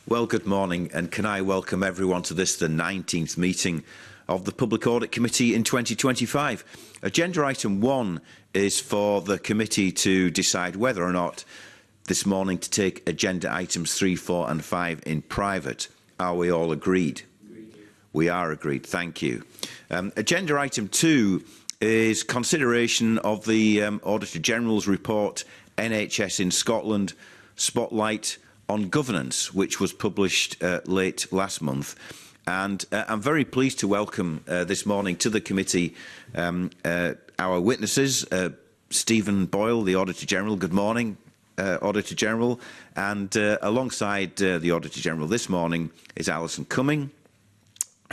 Well, good morning, and can I welcome everyone to this, the 19th meeting of the Public Audit Committee in 2025. Agenda item 1 is for the committee to decide whether or not this morning to take agenda items 3, 4 and 5 in private. Are we all agreed? We are agreed. Thank you. Agenda item 2 is consideration of the Auditor General's report, NHS in Scotland, Spotlight on Governance, which was published late last month. And I'm very pleased to welcome this morning to the committee our witnesses, Stephen Boyle, the Auditor General. Good morning, Auditor General. And alongside the Auditor General this morning is Alison Cumming,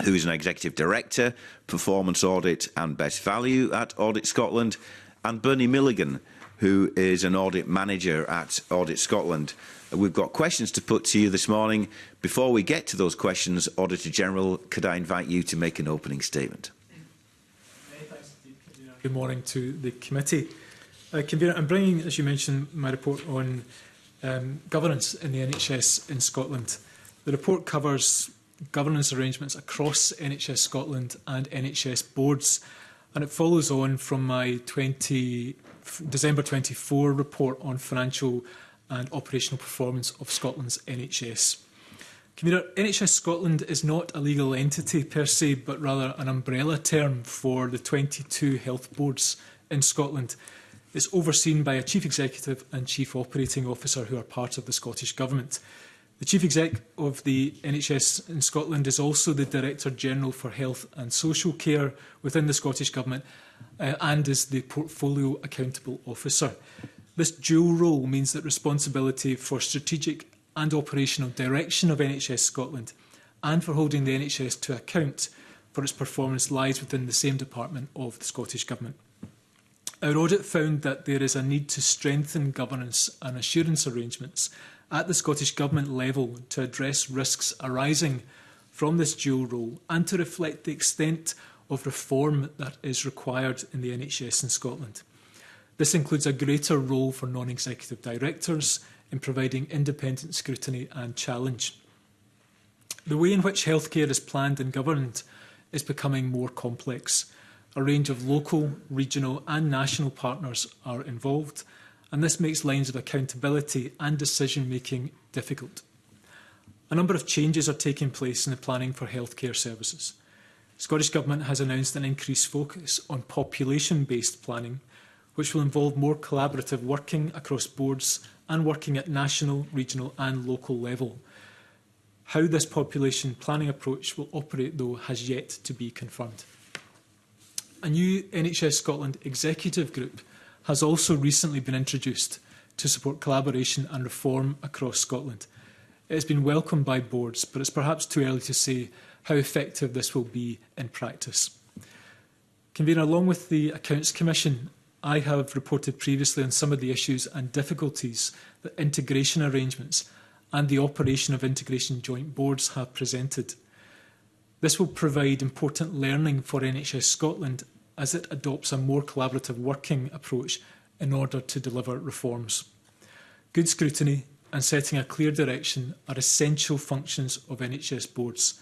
who is an Executive Director, Performance Audit and Best Value at Audit Scotland, and Bernie Milligan, who is an Audit Manager at Audit Scotland. We've got questions to put to you this morning. Before we get to those questions, Auditor General, could I invite you to make an opening statement? Good morning to the committee. Convener, I'm bringing, as you mentioned, my report on governance in the NHS in Scotland. The report covers governance arrangements across NHS Scotland and NHS boards, and it follows on from my December 24 report on financial and operational performance of Scotland's NHS. Convener, NHS Scotland is not a legal entity per se, but rather an umbrella term for the 22 health boards in Scotland. It's overseen by a Chief Executive and Chief Operating Officer who are part of the Scottish Government. The Chief Exec of the NHS in Scotland is also the Director General for Health and Social Care within the Scottish Government and is the Portfolio Accountable Officer. This dual role means that responsibility for strategic and operational direction of NHS Scotland and for holding the NHS to account for its performance lies within the same department of the Scottish Government. Our audit found that there is a need to strengthen governance and assurance arrangements at the Scottish Government level to address risks arising from this dual role and to reflect the extent of reform that is required in the NHS in Scotland. This includes a greater role for non-executive directors in providing independent scrutiny and challenge. The way in which healthcare is planned and governed is becoming more complex. A range of local, regional and national partners are involved, and this makes lines of accountability and decision-making difficult. A number of changes are taking place in the planning for healthcare services. The Scottish Government has announced an increased focus on population-based planning, which will involve more collaborative working across boards and working at national, regional and local level. How this population planning approach will operate, though, has yet to be confirmed. A new NHS Scotland Executive Group has also recently been introduced to support collaboration and reform across Scotland. It has been welcomed by boards, but it's perhaps too early to say how effective this will be in practice. Convener, along with the Accounts Commission, I have reported previously on some of the issues and difficulties that integration arrangements and the operation of integration joint boards have presented. This will provide important learning for NHS Scotland as it adopts a more collaborative working approach in order to deliver reforms. Good scrutiny and setting a clear direction are essential functions of NHS boards.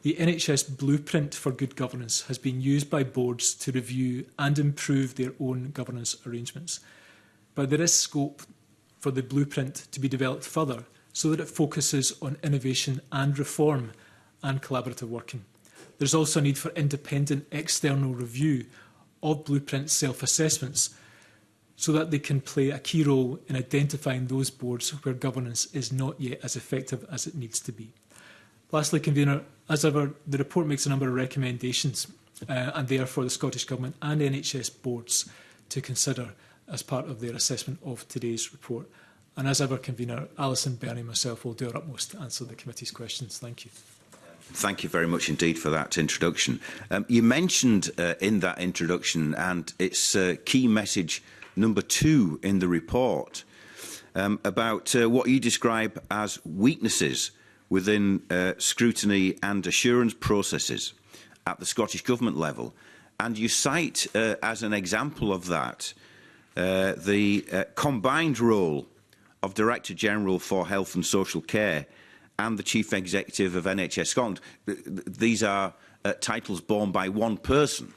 The NHS Blueprint for Good Governance has been used by boards to review and improve their own governance arrangements. But there is scope for the blueprint to be developed further so that it focuses on innovation and reform and collaborative working. There is also a need for independent external review of blueprint self-assessments so that they can play a key role in identifying those boards where governance is not yet as effective as it needs to be. Lastly, Convener, as ever, the report makes a number of recommendations and they are for the Scottish Government and NHS boards to consider as part of their assessment of today's report. And as ever, Convener, Alison, Bernie and myself will do our utmost to answer the committee's questions. Thank you. Thank you very much indeed for that introduction. You mentioned in that introduction, and it's key message number 2 in the report, about what you describe as weaknesses within scrutiny and assurance processes at the Scottish Government level. And you cite as an example of that the combined role of Director General for Health and Social Care and the Chief Executive of NHS Scotland. These are titles borne by one person.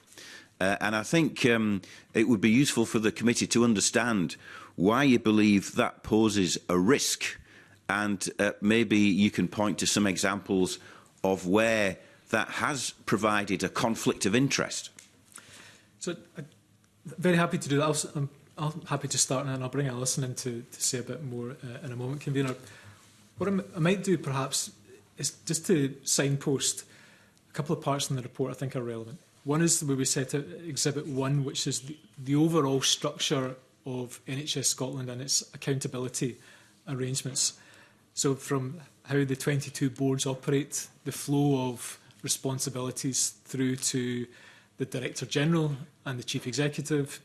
And I think it would be useful for the committee to understand why you believe that poses a risk. And maybe you can point to some examples of where that has provided a conflict of interest. So I'm very happy to do that. I'm happy to start now, and I'll bring Alison in to say a bit more in a moment, Convener. What I might do perhaps is just to signpost a couple of parts in the report I think are relevant. One is the way we set out Exhibit 1, which is the overall structure of NHS Scotland and its accountability arrangements. So from how the 22 boards operate, the flow of responsibilities through to the Director General and the Chief Executive,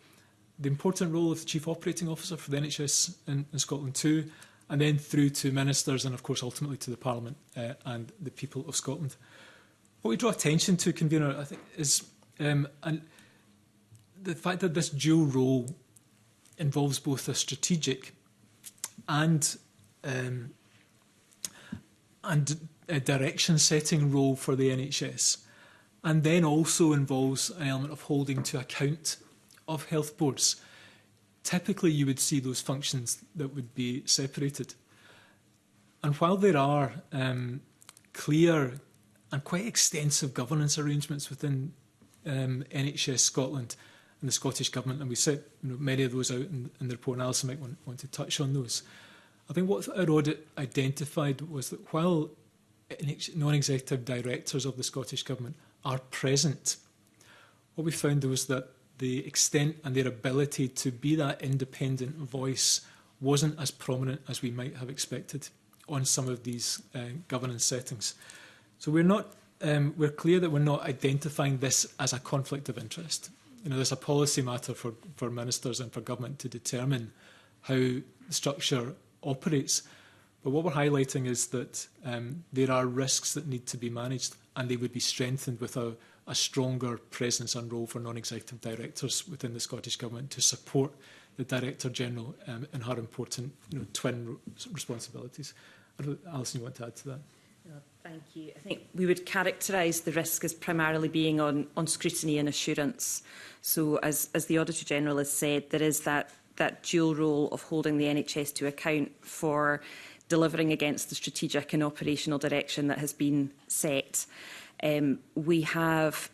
the important role of the Chief Operating Officer for the NHS in Scotland too, and then through to ministers and, of course, ultimately to the Parliament and the people of Scotland. What we draw attention to, Convener, I think, is and the fact that this dual role involves both a strategic and a direction-setting role for the NHS, and then also involves an element of holding to account of health boards. Typically, you would see those functions that would be separated. And while there are clear and quite extensive governance arrangements within NHS Scotland and the Scottish Government, and we set many of those out in the report, and Alison might want to touch on those. I think what our audit identified was that while non-executive directors of the Scottish Government are present, what we found was that the extent and their ability to be that independent voice wasn't as prominent as we might have expected on some of these governance settings. So we're clear that we're not identifying this as a conflict of interest. There's a policy matter for ministers and for government to determine how the structure operates. But what we're highlighting is that there are risks that need to be managed, and they would be strengthened with a stronger presence and role for non-executive directors within the Scottish Government to support the Director General in her important twin responsibilities. Alison, you want to add to that? Thank you. I think we would characterise the risk as primarily being on scrutiny and assurance. So as the Auditor General has said, there is that dual role of holding the NHS to account for delivering against the strategic and operational direction that has been set. We have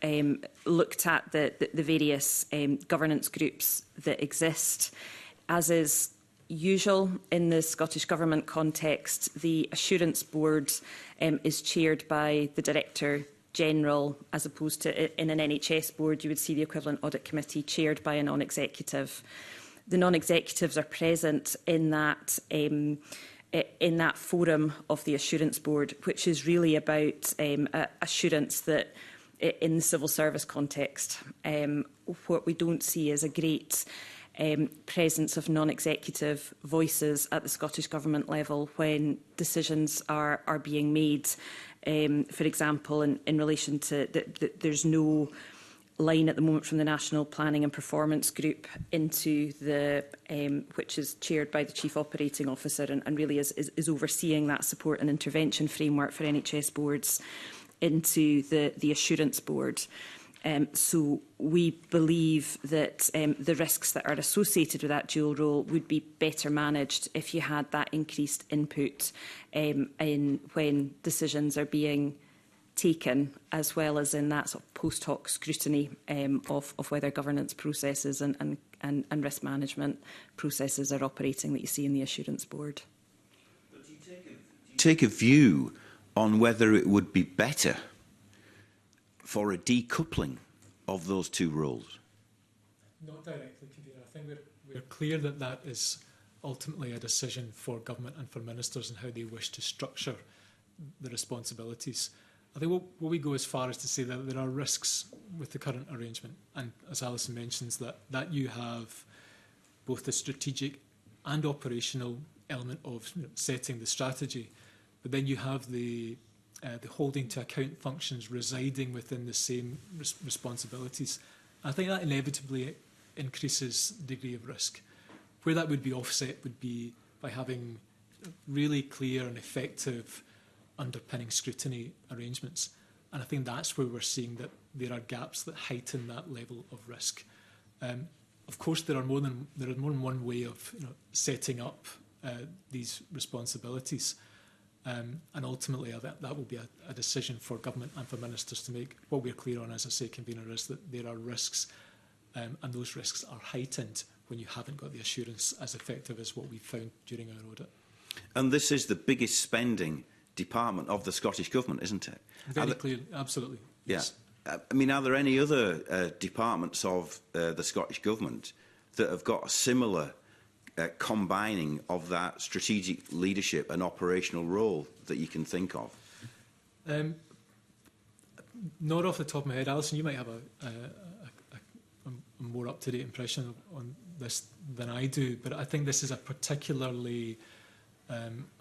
looked at the various governance groups that exist. As is usual in the Scottish Government context, the Assurance Board is chaired by the Director General, as opposed to in an NHS board, you would see the equivalent Audit Committee chaired by a non-executive. The non-executives are present in that forum of the Assurance Board, which is really about assurance that in the civil service context, what we don't see is a great presence of non-executive voices at the Scottish Government level when decisions are being made. For example, in relation to there's no line at the moment from the National Planning and Performance Group into the which is chaired by the Chief Operating Officer and really is overseeing that support and intervention framework for NHS boards into the Assurance Board. So we believe that the risks that are associated with that dual role would be better managed if you had that increased input in when decisions are being taken, as well as in that sort of post hoc scrutiny of whether governance processes and risk management processes are operating that you see in the Assurance Board. But do you take a view on whether it would be better for a decoupling of those two roles? Not directly, Convener. I think we're clear that that is ultimately a decision for government and for ministers and how they wish to structure the responsibilities. I think what we go as far as to say that there are risks with the current arrangement, and as Alison mentions, that you have both the strategic and operational element of setting the strategy, but then you have the holding to account functions residing within the same responsibilities. I think that inevitably increases degree of risk. Where that would be offset would be by having really clear and effective underpinning scrutiny arrangements. And I think that's where we're seeing that there are gaps that heighten that level of risk. Of course, there is more than one way of setting up these responsibilities. And ultimately, that will be a decision for government and for ministers to make. What we're clear on, as I say, Convener, is that there are risks, and those risks are heightened when you haven't got the assurance as effective as what we found during our audit. And this is the biggest spending department of the Scottish Government, isn't it? Very clearly, absolutely. Yeah. Yes. I mean, are there any other departments of the Scottish Government that have got a similar combining of that strategic leadership and operational role that you can think of? Not off the top of my head. Alison, you might have a more up-to-date impression on this than I do, but I think this is a particularly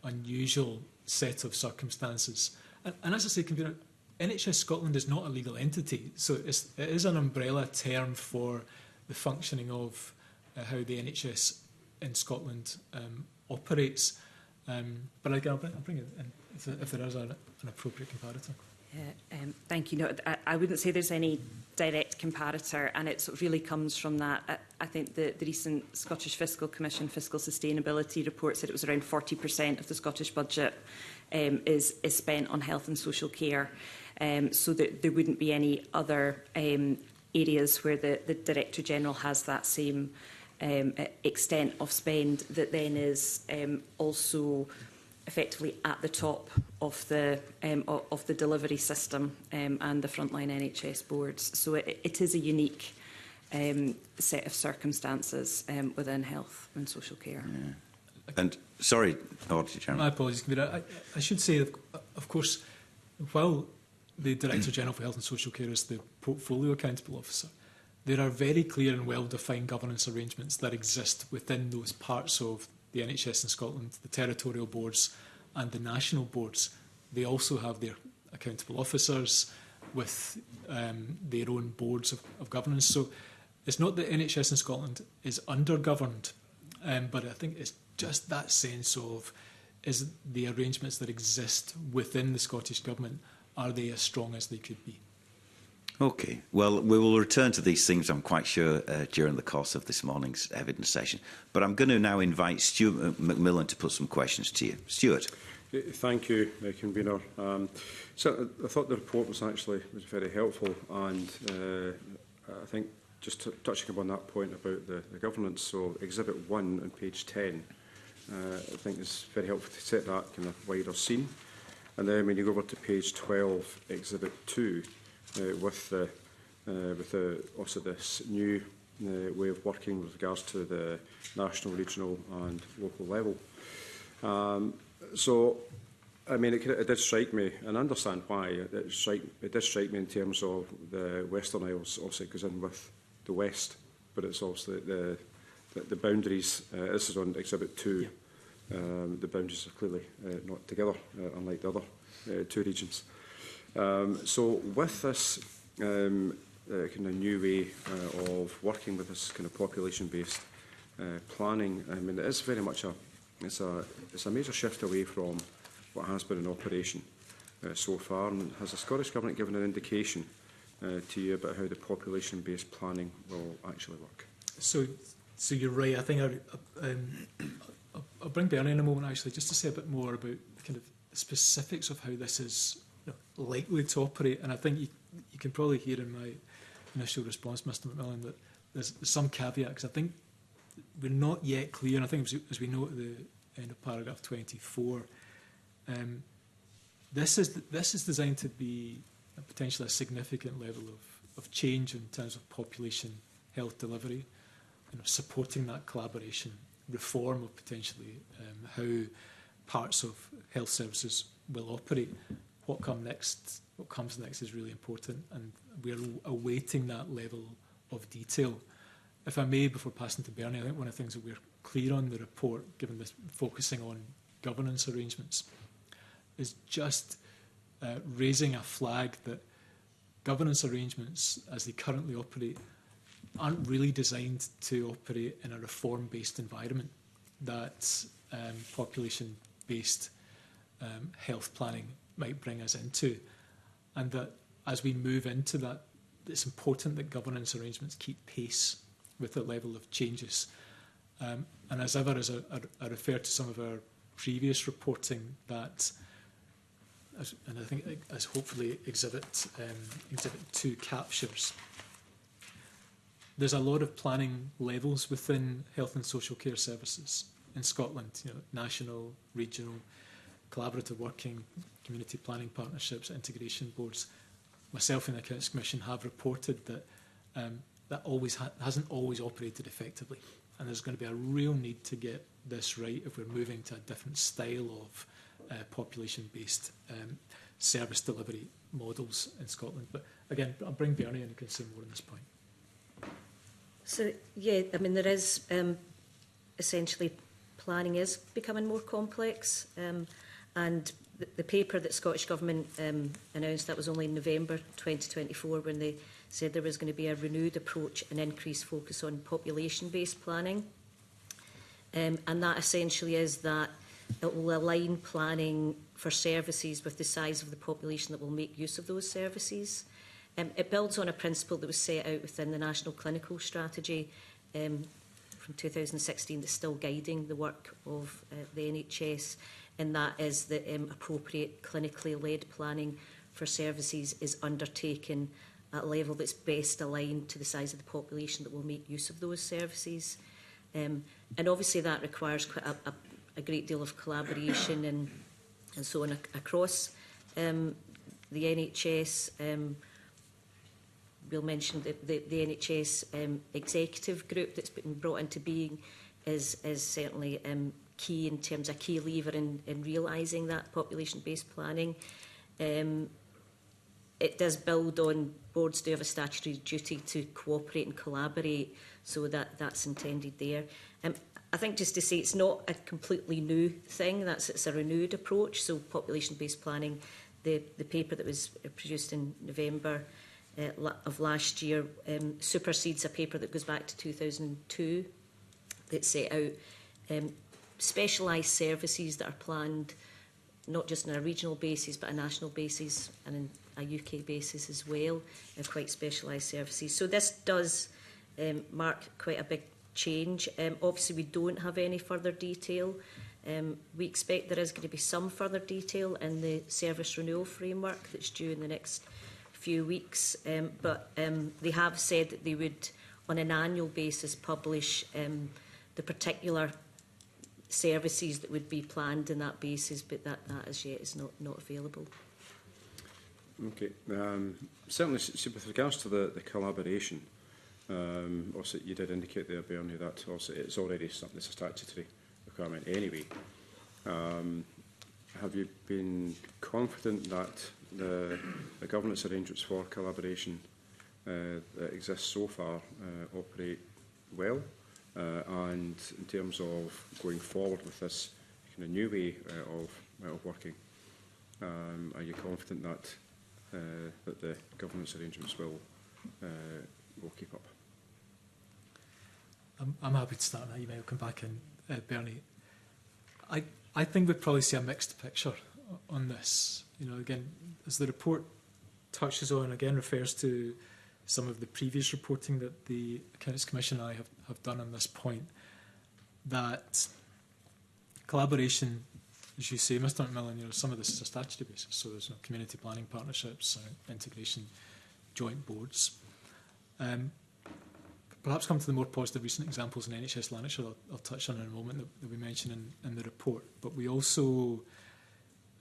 unusual set of circumstances. And as I say, Convener, NHS Scotland is not a legal entity, so it is an umbrella term for the functioning of how the NHS in Scotland operates. But I'll bring it in if there is an appropriate comparator. Thank you. No, I wouldn't say there's any direct comparator, and it sort of really comes from that. I think the recent Scottish Fiscal Commission Fiscal Sustainability report said it was around 40% of the Scottish budget is spent on health and social care, so that there wouldn't be any other areas where the Director General has that same extent of spend that then is also effectively at the top of the delivery system and the frontline NHS boards. So it is a unique set of circumstances within health and social care. Yeah. And sorry, Auditor General. My apologies, I should say, of course, while the Director General for Health and Social Care is the portfolio accountable officer, there are very clear and well-defined governance arrangements that exist within those parts of the NHS in Scotland, the territorial boards and the national boards. They also have their accountable officers with their own boards of governance. So it's not that NHS in Scotland is under-governed, but I think it's just that sense of, is the arrangements that exist within the Scottish Government, are they as strong as they could be? OK. Well, we will return to these things, I'm quite sure, during the course of this morning's evidence session. But I'm going to now invite Stuart McMillan to put some questions to you. Stuart. Thank you, Convener. So I thought the report was very helpful, and I think just touching upon that point about the governance, so Exhibit 1 on page 10, I think is very helpful to set that kind of wider scene. And then when you go over to page 12, Exhibit 2, with also this new way of working with regards to the national, regional and local level. So, I mean, it did strike me, and I understand why, it did strike me in terms of the Western Isles. Obviously it goes in with the West, but it's also the boundaries, this is on Exhibit 2, the boundaries are clearly not together, unlike the other two regions. So with this kind of new way of working with this kind of population-based planning, I mean, it is very much it's a major shift away from what has been in operation so far. And has the Scottish Government given an indication to you about how the population-based planning will actually work? So you're right. I think I'll bring Bernie in a moment, actually, just to say a bit more about the kind of specifics of how this is likely to operate. And I think you can probably hear in my initial response, Mr McMillan, that there's some caveat, because I think we're not yet clear, and I think as we know at the end of paragraph 24, this is designed to be potentially a significant level of change in terms of population health delivery, supporting that collaboration, reform of potentially how parts of health services will operate. What comes next is really important, and we're awaiting that level of detail. If I may, before passing to Bernie, I think one of the things that we're clear on the report, given this focusing on governance arrangements, is just raising a flag that governance arrangements, as they currently operate, aren't really designed to operate in a reform-based environment. that population-based health planning might bring us into, and that as we move into that, it's important that governance arrangements keep pace with the level of changes. And as ever, as I refer to some of our previous reporting, that, and I think as hopefully Exhibit 2 captures, there's a lot of planning levels within health and social care services in Scotland, national, regional, collaborative working, community planning partnerships, integration boards. Myself and the Accounts Commission have reported that that hasn't always operated effectively, and there's going to be a real need to get this right if we're moving to a different style of population-based service delivery models in Scotland. But again, I'll bring Bernie in and can say more on this point. So, yeah, I mean, there is essentially planning is becoming more complex, and the paper that Scottish Government announced, that was only in November 2024 when they said there was going to be a renewed approach and increased focus on population-based planning. And that essentially is that it will align planning for services with the size of the population that will make use of those services. It builds on a principle that was set out within the National Clinical Strategy from 2016 that's still guiding the work of the NHS, and that is that appropriate clinically led planning for services is undertaken at a level that's best aligned to the size of the population that will make use of those services. And obviously that requires quite a great deal of collaboration and so on across the NHS. We'll mention the NHS executive group that's been brought into being is certainly key in terms of a key lever in realising that population-based planning. It does build on boards do have a statutory duty to cooperate and collaborate, so that's intended there. I think just to say it's not a completely new thing, it's a renewed approach. So population-based planning, the paper that was produced in November of last year supersedes a paper that goes back to 2002 that set out specialised services that are planned not just on a regional basis but a national basis and in a UK basis as well, quite specialised services. So this does mark quite a big change. Obviously we don't have any further detail. We expect there is going to be some further detail in the service renewal framework that's due in the next few weeks, but they have said that they would on an annual basis publish the particular services that would be planned in that basis, but that as yet is not available. Okay. Certainly, with regards to the collaboration, also you did indicate there, Bernie, that also it's already something that's a statutory requirement anyway. Have you been confident that the governance arrangements for collaboration that exist so far operate well? And in terms of going forward with this kind of new way of working, are you confident that that the governance arrangements will keep up? I'm happy to start now. You may come back in, Bernie. I think we'd probably see a mixed picture on this. Again, as the report touches on, again refers to some of the previous reporting that the Accounts Commission and I have done on this point, that collaboration, as you say, Mr McMillan, some of this is a statutory basis, so there's community planning partnerships, integration, joint boards. Perhaps come to the more positive recent examples in NHS Lanarkshire I'll touch on in a moment that we mentioned in the report, but we also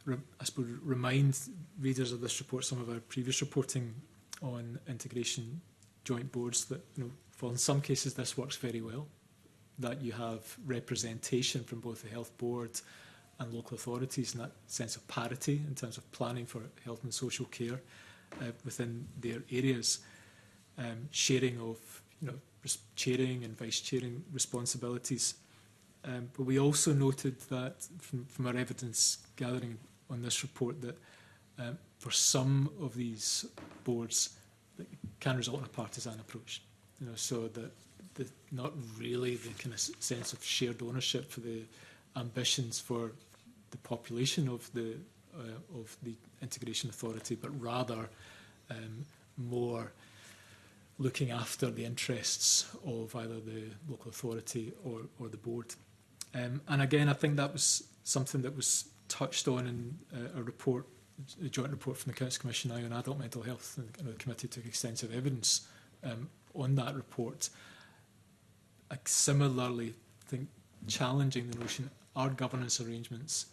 I suppose remind readers of this report some of our previous reporting on integration joint boards that, for in some cases this works very well, that you have representation from both the health board and local authorities and that sense of parity in terms of planning for health and social care within their areas, sharing of chairing and vice-chairing responsibilities. But we also noted that from our evidence gathering on this report that for some of these boards it can result in a partisan approach. So that not really the kind of sense of shared ownership for the ambitions for the population of the Integration Authority, but rather more looking after the interests of either the local authority or the board. And again, I think that was something that was touched on in a report, a joint report from the Council Commission now on adult mental health. And the committee took extensive evidence on that report. I similarly think challenging the notion, are governance arrangements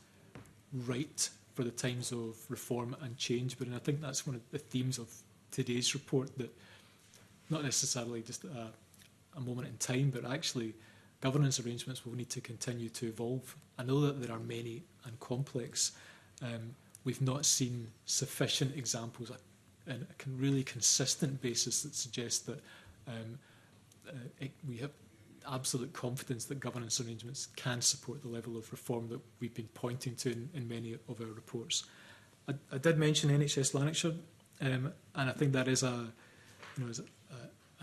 right for the times of reform and change? But I think that's one of the themes of today's report, that not necessarily just a moment in time, but actually governance arrangements will need to continue to evolve. I know that there are many and complex. We've not seen sufficient examples and a really consistent basis that suggests that we have absolute confidence that governance arrangements can support the level of reform that we've been pointing to in many of our reports. I did mention NHS Lanarkshire, and I think that is an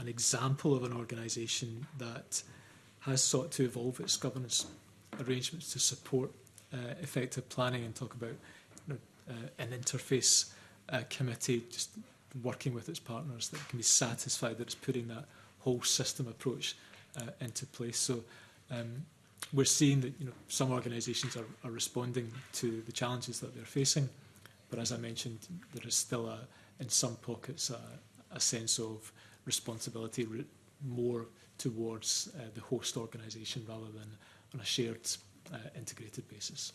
example of an organisation that has sought to evolve its governance arrangements to support effective planning, and talk about an interface committee just working with its partners that can be satisfied that it's putting that whole system approach into place. So we're seeing that some organisations are responding to the challenges that they're facing, but as I mentioned, there is still in some pockets a sense of responsibility more towards the host organisation rather than on a shared integrated basis.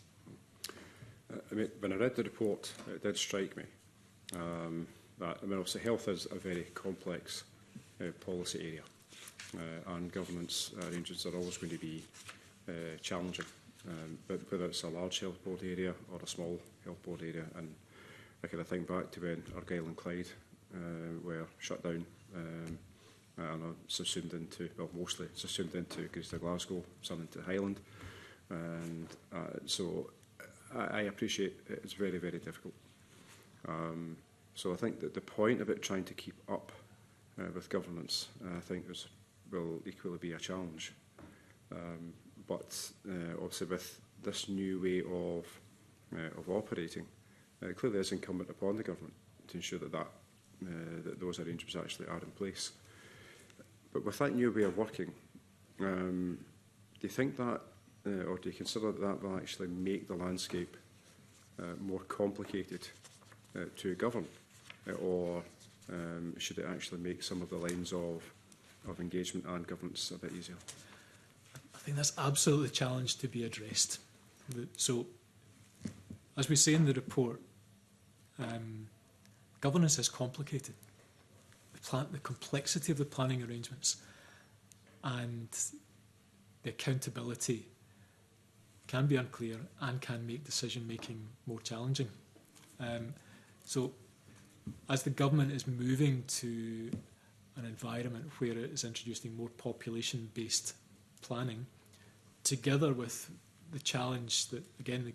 I mean, when I read the report, it did strike me that, obviously health is a very complex policy area, and governance arrangements are always going to be challenging, but whether it's a large health board area or a small health board area. And I kind of think back to when Argyll and Clyde were shut down, and subsumed into, well, mostly subsumed into Greater Glasgow, some into Highland, and so I appreciate it's very, very difficult. So I think that the point about trying to keep up with governance, I think will equally be a challenge. But obviously with this new way of operating, clearly it's incumbent upon the government to ensure that those arrangements actually are in place. But with that new way of working, do you think that, or do you consider that will actually make the landscape more complicated to govern, or should it actually make some of the lines of engagement and governance a bit easier? I think that's absolutely a challenge to be addressed. So, as we say in the report, governance is complicated. The complexity of the planning arrangements and the accountability can be unclear and can make decision-making more challenging. So, as the government is moving to an environment where it is introducing more population-based planning, together with the challenge that, again,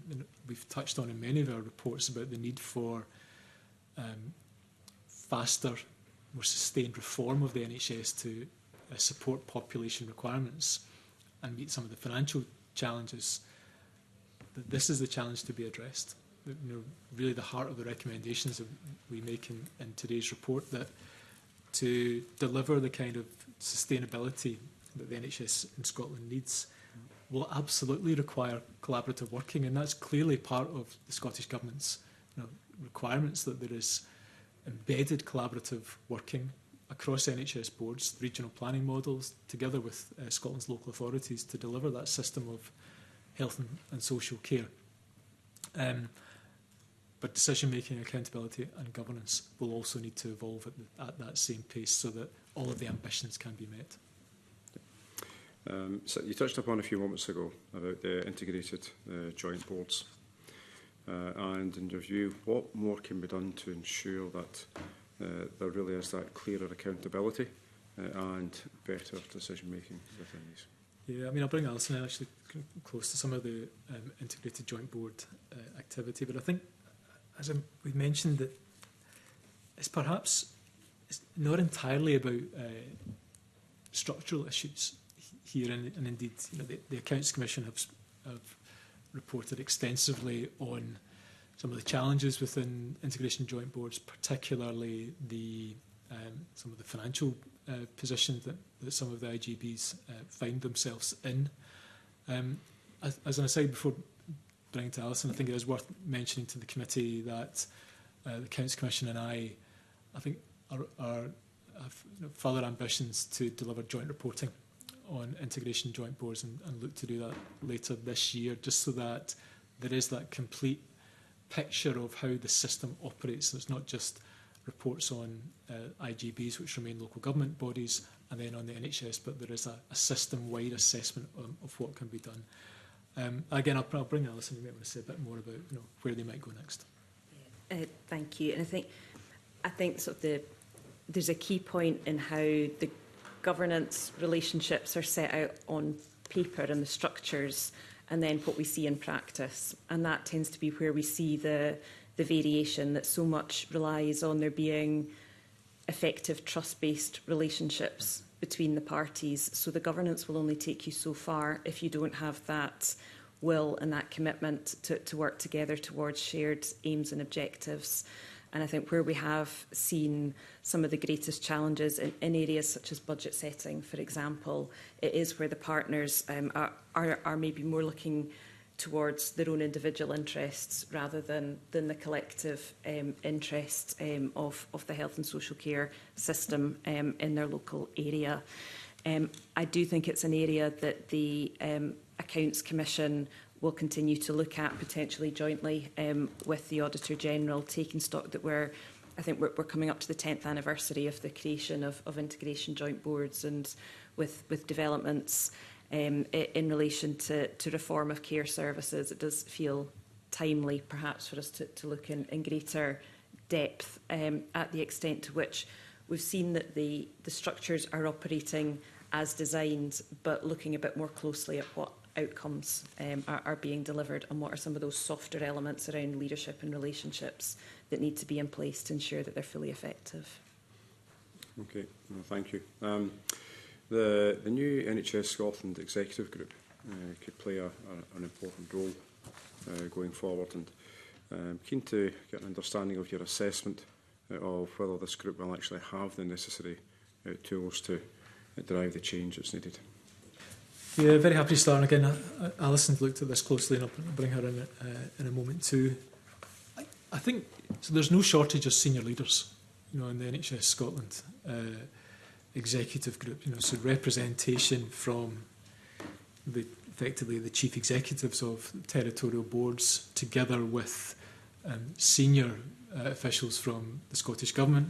we've touched on in many of our reports about the need for faster, more sustained reform of the NHS to support population requirements and meet some of the financial challenges, that this is the challenge to be addressed. Really the heart of the recommendations that we make in today's report, that to deliver the kind of sustainability that the NHS in Scotland needs will absolutely require collaborative working, and that's clearly part of the Scottish Government's requirements, that there is embedded collaborative working across NHS boards, regional planning models, together with Scotland's local authorities to deliver that system of health and social care. But decision-making, accountability and governance will also need to evolve at that same pace so that all of the ambitions can be met. So you touched upon a few moments ago about the integrated joint boards. And in your view, what more can be done to ensure that there really is that clearer accountability and better decision-making within these? Yeah, I mean, I'll bring Alison in actually close to some of the integrated joint board activity, but I think, as we mentioned, that it's not entirely about structural issues here, and indeed, you know, the Accounts Commission have reported extensively on some of the challenges within integration joint boards, particularly some of the financial position that some of the IGBs find themselves in. As an aside, before bringing to Alison, I think it is worth mentioning to the committee that the Accounts Commission and I think have further ambitions to deliver joint reporting on integration joint boards, and look to do that later this year, just so that there is that complete picture of how the system operates. So it's not just reports on IGBs, which remain local government bodies, and then on the NHS, but there is a system-wide assessment of what can be done. Again, I'll bring Alison, you might want to say a bit more about, you know, where they might go next. Thank you. And I think sort of there's a key point in how the governance relationships are set out on paper and the structures, and then what we see in practice. And that tends to be where we see the variation, that so much relies on there being effective trust-based relationships between the parties. So the governance will only take you so far if you don't have that will and that commitment to work together towards shared aims and objectives. And I think where we have seen some of the greatest challenges in areas such as budget setting, for example, it is where the partners are maybe more looking towards their own individual interests rather than the collective interests of the health and social care system in their local area. I do think it's an area that the Accounts Commission will continue to look at, potentially jointly with the Auditor General, taking stock that I think we're coming up to the 10th anniversary of the creation of integration joint boards, and with developments in relation to reform of care services, it does feel timely perhaps for us to look in greater depth at the extent to which we've seen that the structures are operating as designed, but looking a bit more closely at what outcomes are being delivered, and what are some of those softer elements around leadership and relationships that need to be in place to ensure that they're fully effective. Okay, well, thank you. The new NHS Scotland Executive Group could play an important role going forward, and I'm keen to get an understanding of your assessment of whether this group will actually have the necessary tools to drive the change that's needed. Yeah, very happy to start. And again, Alison looked at this closely, and I'll bring her in a moment too. I think so. There's no shortage of senior leaders, you know, in the NHS Scotland executive group. You know, so representation from effectively the chief executives of territorial boards, together with senior officials from the Scottish Government.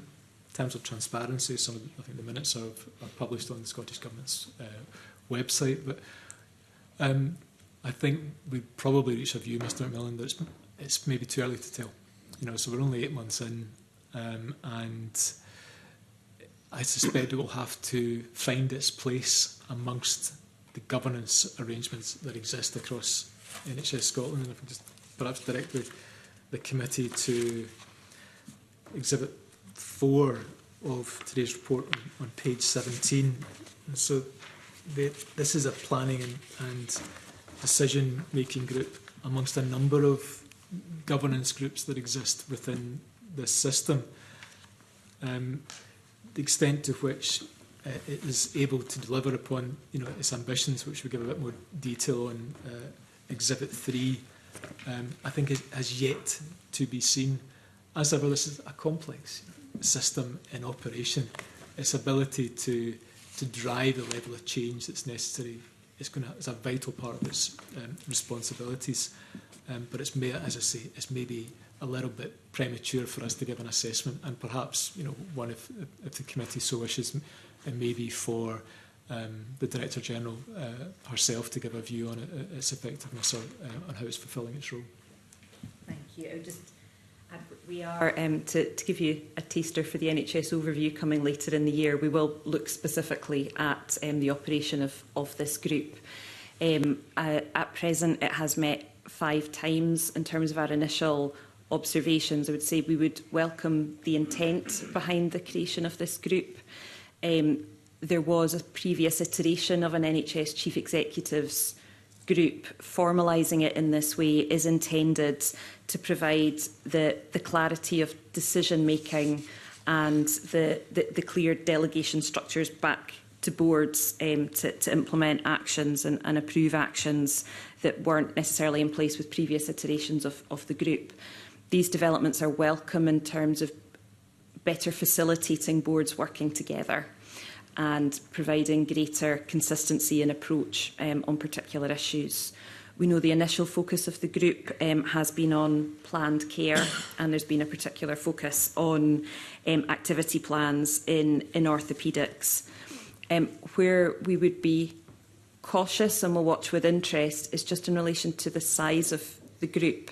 In terms of transparency, I think the minutes are published on the Scottish Government's website, but I think we probably reach a view, Mr McMillan, that it's maybe too early to tell. You know, so we're only 8 months in, and I suspect it will have to find its place amongst the governance arrangements that exist across NHS Scotland. And if we just perhaps direct the committee to Exhibit 4 of today's report on page 17. And so this is a planning and decision-making group amongst a number of governance groups that exist within this system. The extent to which it is able to deliver upon, you know, its ambitions, which we give a bit more detail on Exhibit 3, I think has yet to be seen. As ever, this is a complex system in operation. Its ability to drive the level of change that's necessary is a vital part of its responsibilities. But it's, as I say, it's maybe a little bit premature for us to give an assessment, and perhaps, you know, one if the committee so wishes, it may be for the Director General herself to give a view on its effectiveness or on how it's fulfilling its role. Thank you. We are, to give you a taster for the NHS overview coming later in the year, we will look specifically at the operation of this group. At present, it has met 5 times. In terms of our initial observations, I would say we would welcome the intent behind the creation of this group. there was a previous iteration of an NHS Chief Executives group. Formalising it in this way is intended to provide the clarity of decision making and the clear delegation structures back to boards to implement actions and approve actions that weren't necessarily in place with previous iterations of the group. These developments are welcome in terms of better facilitating boards working together and providing greater consistency in approach on particular issues. We know the initial focus of the group has been on planned care, and there's been a particular focus on activity plans in orthopaedics. Where we would be cautious and will watch with interest is just in relation to the size of the group.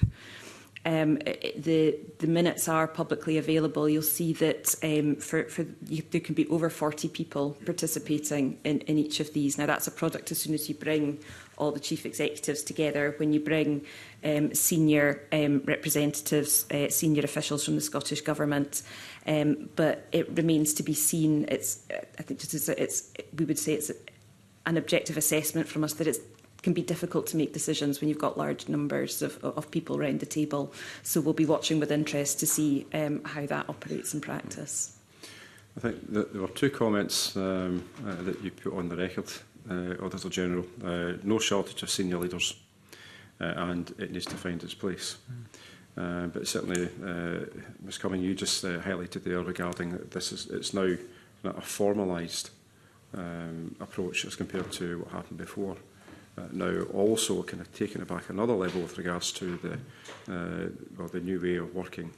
The minutes are publicly available. You'll see that there can be over 40 people participating in each of these. Now, that's a product as soon as you bring all the chief executives together, when you bring senior representatives, senior officials from the Scottish Government. But it remains to be seen. I think we would say it's an objective assessment from us that it can be difficult to make decisions when you've got large numbers of people around the table. So we'll be watching with interest to see how that operates in practice. I think that there were two comments that you put on the record, Auditor General. No shortage of senior leaders, and it needs to find its place. But certainly, Ms Cumming, you just highlighted there regarding that it's now a formalised approach as compared to what happened before. Now, also kind of taking it back another level with regards to the new way of working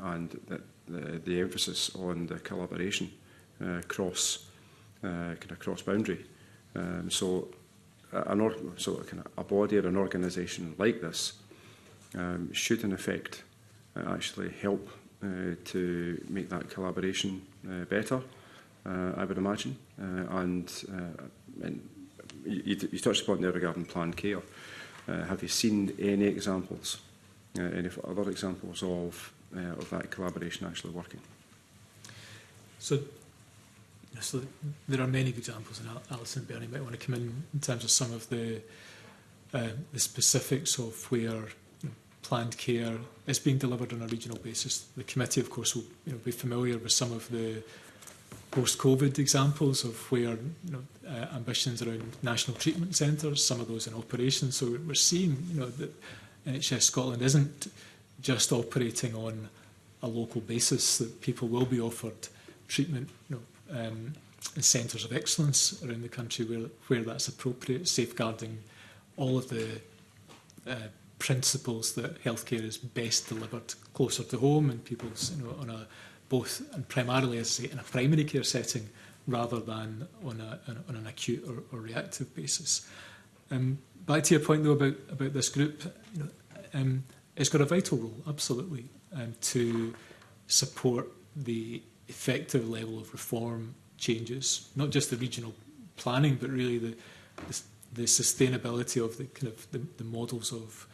and the emphasis on the collaboration cross boundary. So a body or an organisation like this should, in effect, actually help to make that collaboration better, I would imagine. And you touched upon there regarding planned care. Have you seen any examples, any other examples of that collaboration actually working? So there are many good examples, and Alison and Bernie might want to come in terms of some of the specifics of where planned care is being delivered on a regional basis. The committee, of course, will be familiar with some of the post-COVID examples of where ambitions around national treatment centres, some of those in operation. So we're seeing that NHS Scotland isn't just operating on a local basis, that people will be offered treatment in centres of excellence around the country where that's appropriate, safeguarding all of the principles that healthcare is best delivered closer to home and people's on a both and primarily, as I say, in a primary care setting rather than on an acute or reactive basis. Back to your point though about this group, it's got a vital role, absolutely, to support the effective level of reform changes, not just the regional planning, but really the sustainability of the kind of the models of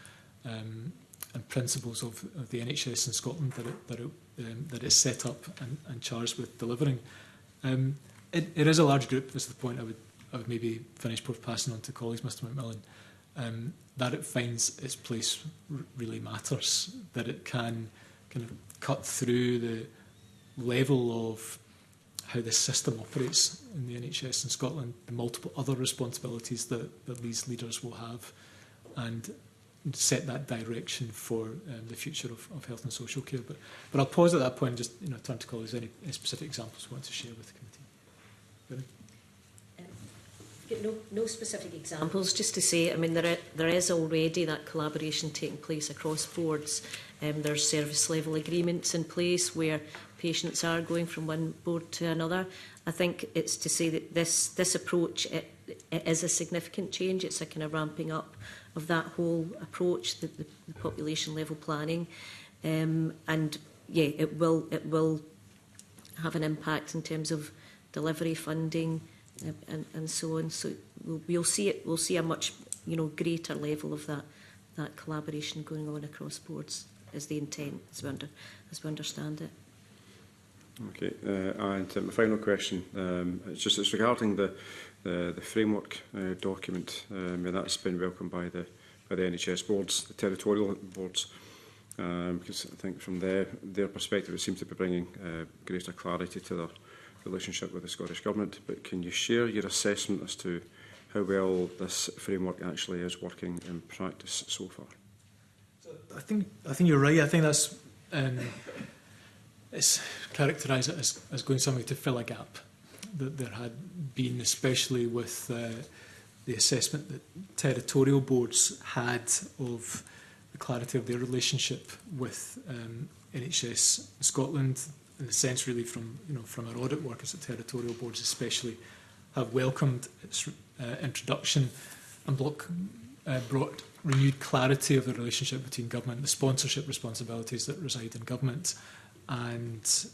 and principles of the NHS in Scotland that it's set up and charged with delivering. It is a large group. This is the point I would maybe finish before passing on to colleagues, Mr McMillan. That it finds its place really matters. That it can kind of cut through the level of how the system operates in the NHS in Scotland, the multiple other responsibilities that these leaders will have, and set that direction for the future of health and social care. But I'll pause at that point and just turn to colleagues. Any specific examples you want to share with the committee? No specific examples, just to say, I mean, there is already that collaboration taking place across boards. There's service level agreements in place where patients are going from one board to another. I think it's to say that this approach it is a significant change. It's a kind of ramping up of that whole approach, the population level planning, and yeah, it will have an impact in terms of delivery funding and so on. So we'll see a much greater level of that collaboration going on across boards, is the intent as we understand it. Okay, and my final question, it's regarding the framework document. That's been welcomed by the NHS boards, the territorial boards, because I think from their perspective it seems to be bringing greater clarity to their relationship with the Scottish Government. But can you share your assessment as to how well this framework actually is working in practice so far? I think you're right. I think that's it's characterise it as going somewhere to fill a gap that there had been, especially with the assessment that territorial boards had of the clarity of their relationship with NHS Scotland, in the sense really from our audit workers at territorial boards especially, have welcomed its introduction and brought renewed clarity of the relationship between government, the sponsorship responsibilities that reside in government, and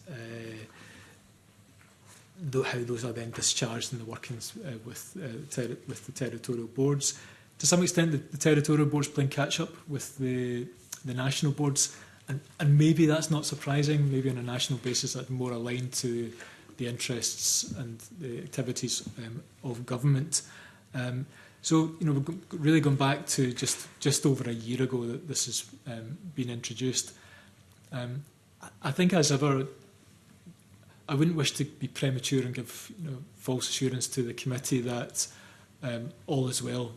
how those are then discharged in the workings with the territorial boards. To some extent, the territorial boards playing catch-up with the national boards, and maybe that's not surprising. Maybe on a national basis that's more aligned to the interests and the activities of government. So, we've really gone back to just over a year ago that this has been introduced. I think, as ever, I wouldn't wish to be premature and give false assurance to the committee that all is well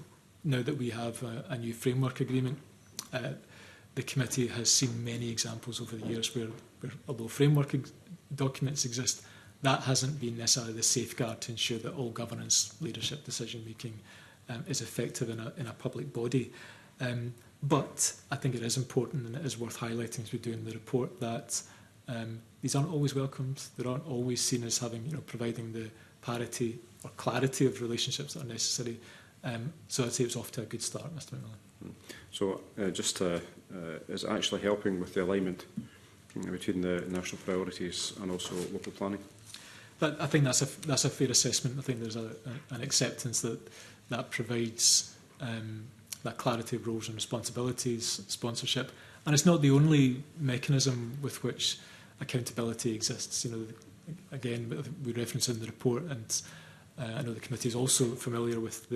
now that we have a new framework agreement. The committee has seen many examples over the years where although framework documents exist, that hasn't been necessarily the safeguard to ensure that all governance, leadership, decision making is effective in a public body. But I think it is important, and it is worth highlighting as we do in the report, that these aren't always welcomed. They aren't always seen as having, providing the parity or clarity of relationships that are necessary. So I'd say it's off to a good start, Mr McMillan. So is it actually helping with the alignment between the national priorities and also local planning? But I think that's a fair assessment. I think there's an acceptance that provides that clarity of roles and responsibilities, sponsorship, and it's not the only mechanism with which accountability exists. Again, we reference in the report, and I know the committee is also familiar with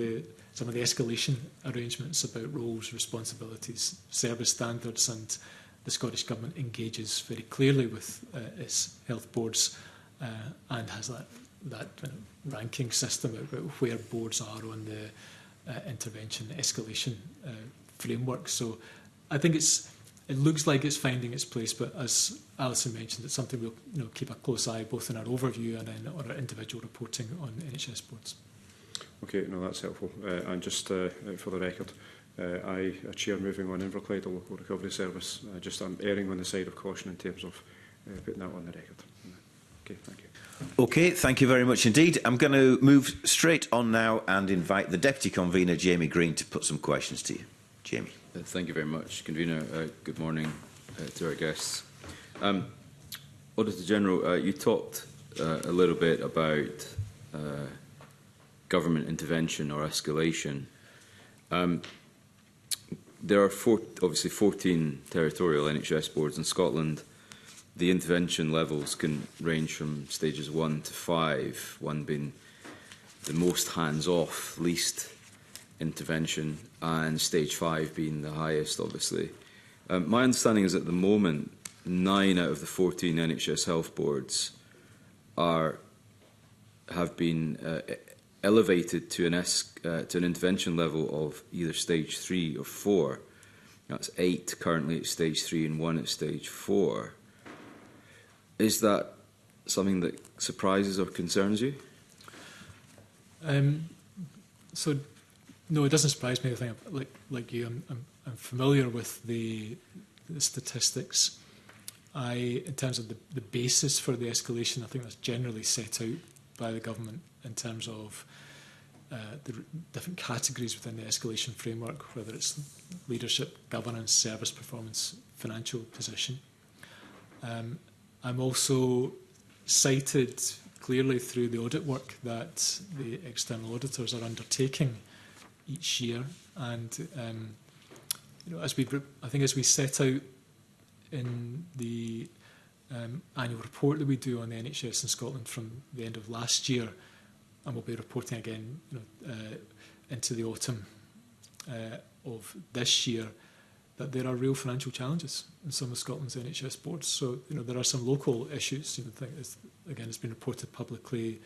some of the escalation arrangements about roles, responsibilities, service standards, and the Scottish Government engages very clearly with its health boards and has that ranking system about where boards are on the intervention escalation framework. So I think it looks like it's finding its place, but as Alison mentioned, it's something we'll keep a close eye both in our overview and in our individual reporting on NHS boards. Okay, no, that's helpful. And just for the record, I chair moving on Inverclyde, a local recovery service. I'm erring on the side of caution in terms of putting that on the record. Okay, thank you. Okay, thank you very much indeed. I'm going to move straight on now and invite the Deputy Convener, Jamie Green, to put some questions to you. Jamie. Thank you very much, Convener. Good morning to our guests. Auditor General, you talked a little bit about government intervention or escalation. There are obviously 14 territorial NHS boards in Scotland. The intervention levels can range from stages 1 to 5, 1 being the most hands-off, least intervention, and stage 5 being the highest, obviously. My understanding is at the moment, 9 out of the 14 NHS health boards have been elevated to an intervention level of either stage 3 or 4. That's 8 currently at stage 3 and 1 at stage 4. Is that something that surprises or concerns you? So, no, it doesn't surprise me. I think, like you, I'm familiar with the statistics. In terms of the basis for the escalation, I think that's generally set out by the government in terms of the different categories within the escalation framework, whether it's leadership, governance, service performance, financial position. I'm also cited clearly through the audit work that the external auditors are undertaking each year, and as we set out in the annual report that we do on the NHS in Scotland from the end of last year, and we'll be reporting again into the autumn of this year, that there are real financial challenges in some of Scotland's NHS boards. So, there are some local issues. Again, it's been reported publicly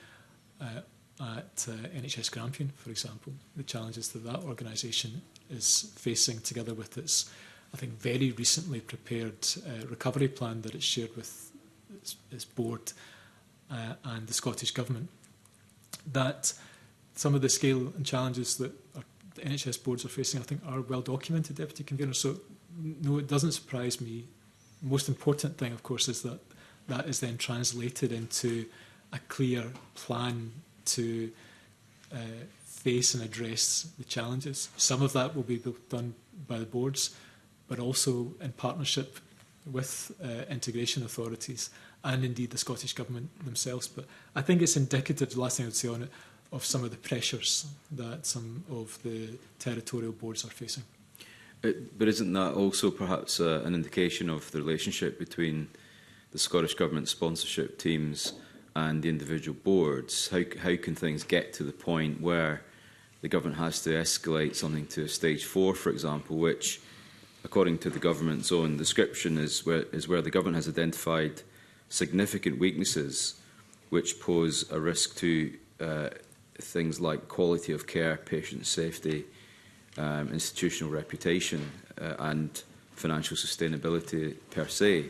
at NHS Grampian, for example, the challenges that organisation is facing, together with its, I think, very recently prepared recovery plan that it's shared with its board and the Scottish Government. That some of the scale and challenges that the NHS boards are facing, I think, are well documented, Deputy Convener. So, no, it doesn't surprise me. The most important thing, of course, is that that is then translated into a clear plan to face and address the challenges. Some of that will be done by the boards, but also in partnership with integration authorities and indeed the Scottish Government themselves. But I think it's indicative, the last thing I would say on it, of some of the pressures that some of the territorial boards are facing. But isn't that also perhaps an indication of the relationship between the Scottish Government sponsorship teams and the individual boards? How can things get to the point where the government has to escalate something to a stage 4, for example, which, according to the government's own description, is where the government has identified significant weaknesses which pose a risk to things like quality of care, patient safety, institutional reputation and financial sustainability per se.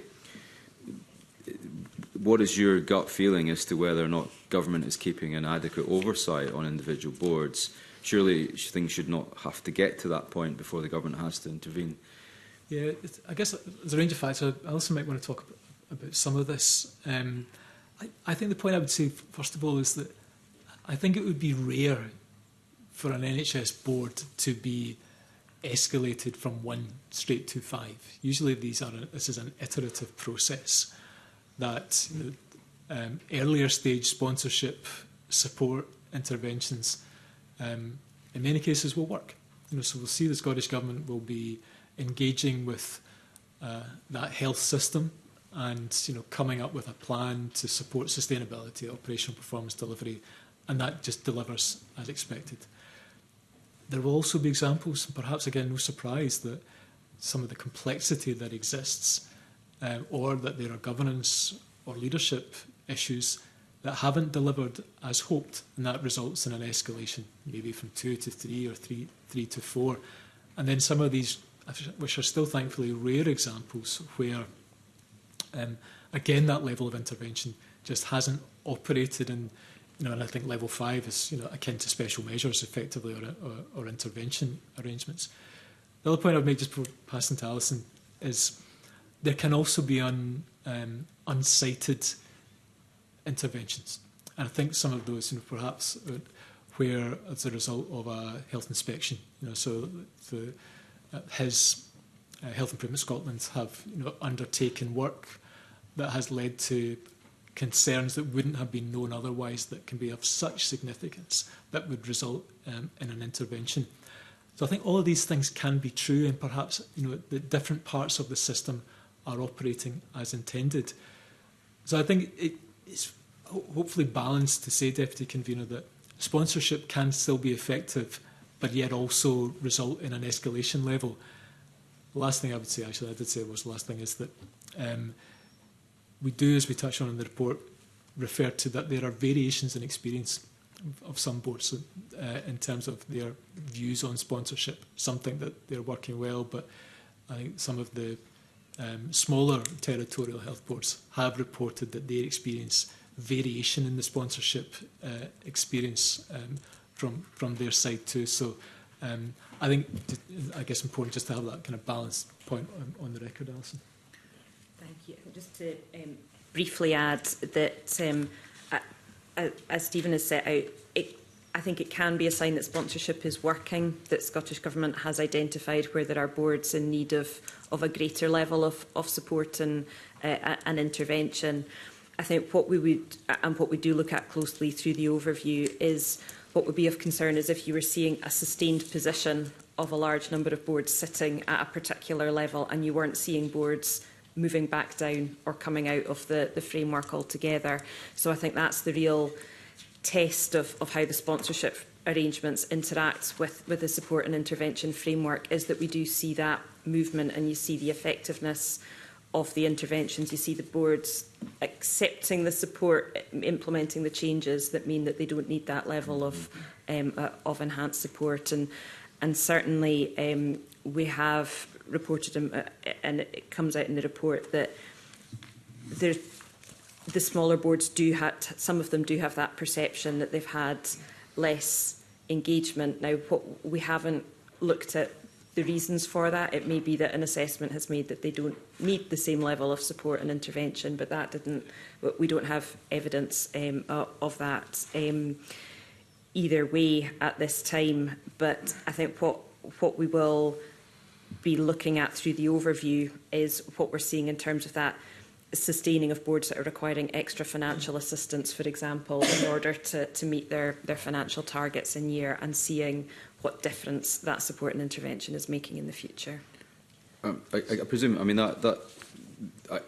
What is your gut feeling as to whether or not government is keeping an adequate oversight on individual boards? Surely things should not have to get to that point before the government has to intervene. Yeah, I guess there's a range of factors. I also might want to talk about some of this. I think the point I would say, first of all, is that I think it would be rare for an NHS board to be escalated from 1 straight to 5. Usually this is an iterative process that earlier stage sponsorship, support, interventions, in many cases will work. So we'll see the Scottish Government will be engaging with that health system and coming up with a plan to support sustainability, operational performance delivery, and that just delivers as expected. There will also be examples, perhaps again no surprise, that some of the complexity that exists or that there are governance or leadership issues that haven't delivered as hoped, and that results in an escalation, maybe from 2 to 3 or 3 to 4. And then some of these, which are still thankfully rare examples, where again that level of intervention just hasn't operated in, and I think level 5 is akin to special measures effectively, or intervention arrangements. The other point I would make, just before passing to Alison, is there can also be unsighted interventions. And I think some of those, perhaps where as a result of a health inspection, so his Health Improvement Scotland have undertaken work that has led to concerns that wouldn't have been known otherwise, that can be of such significance that would result in an intervention. So I think all of these things can be true, and perhaps the different parts of the system are operating as intended. So I think it's hopefully balanced to say, Deputy Convener, that sponsorship can still be effective, but yet also result in an escalation level. The last thing I would say, actually, I did say it was the last thing, is that we do, as we touched on in the report, refer to that there are variations in experience of some boards in terms of their views on sponsorship. Some think that they're working well, but I think some of the smaller territorial health boards have reported that they experience variation in the sponsorship experience from their side too. So I think, I guess, important just to have that kind of balanced point on the record, Alison. Thank you. Just to briefly add that, as Stephen has set out, I think it can be a sign that sponsorship is working, that Scottish Government has identified where there are boards in need of a greater level of support and intervention. I think what we would, and what we do look at closely through the overview, is what would be of concern is if you were seeing a sustained position of a large number of boards sitting at a particular level and you weren't seeing boards moving back down or coming out of the framework altogether. So I think that's the real test of how the sponsorship arrangements interact with the support and intervention framework, is that we do see that movement, and you see the effectiveness of the interventions. You see the boards accepting the support, implementing the changes that mean that they don't need that level of enhanced support. And certainly we have reported, and it comes out in the report, that the smaller boards do have, some of them do have that perception that they've had less engagement. Now, we haven't looked at the reasons for that. It may be that an assessment has made that they don't need the same level of support and intervention, but that didn't. We don't have evidence of that either way at this time. But I think what we will be looking at through the overview is what we're seeing in terms of that sustaining of boards that are requiring extra financial assistance, for example, in order to meet their financial targets in year, and seeing what difference that support and intervention is making in the future. I presume, I mean, that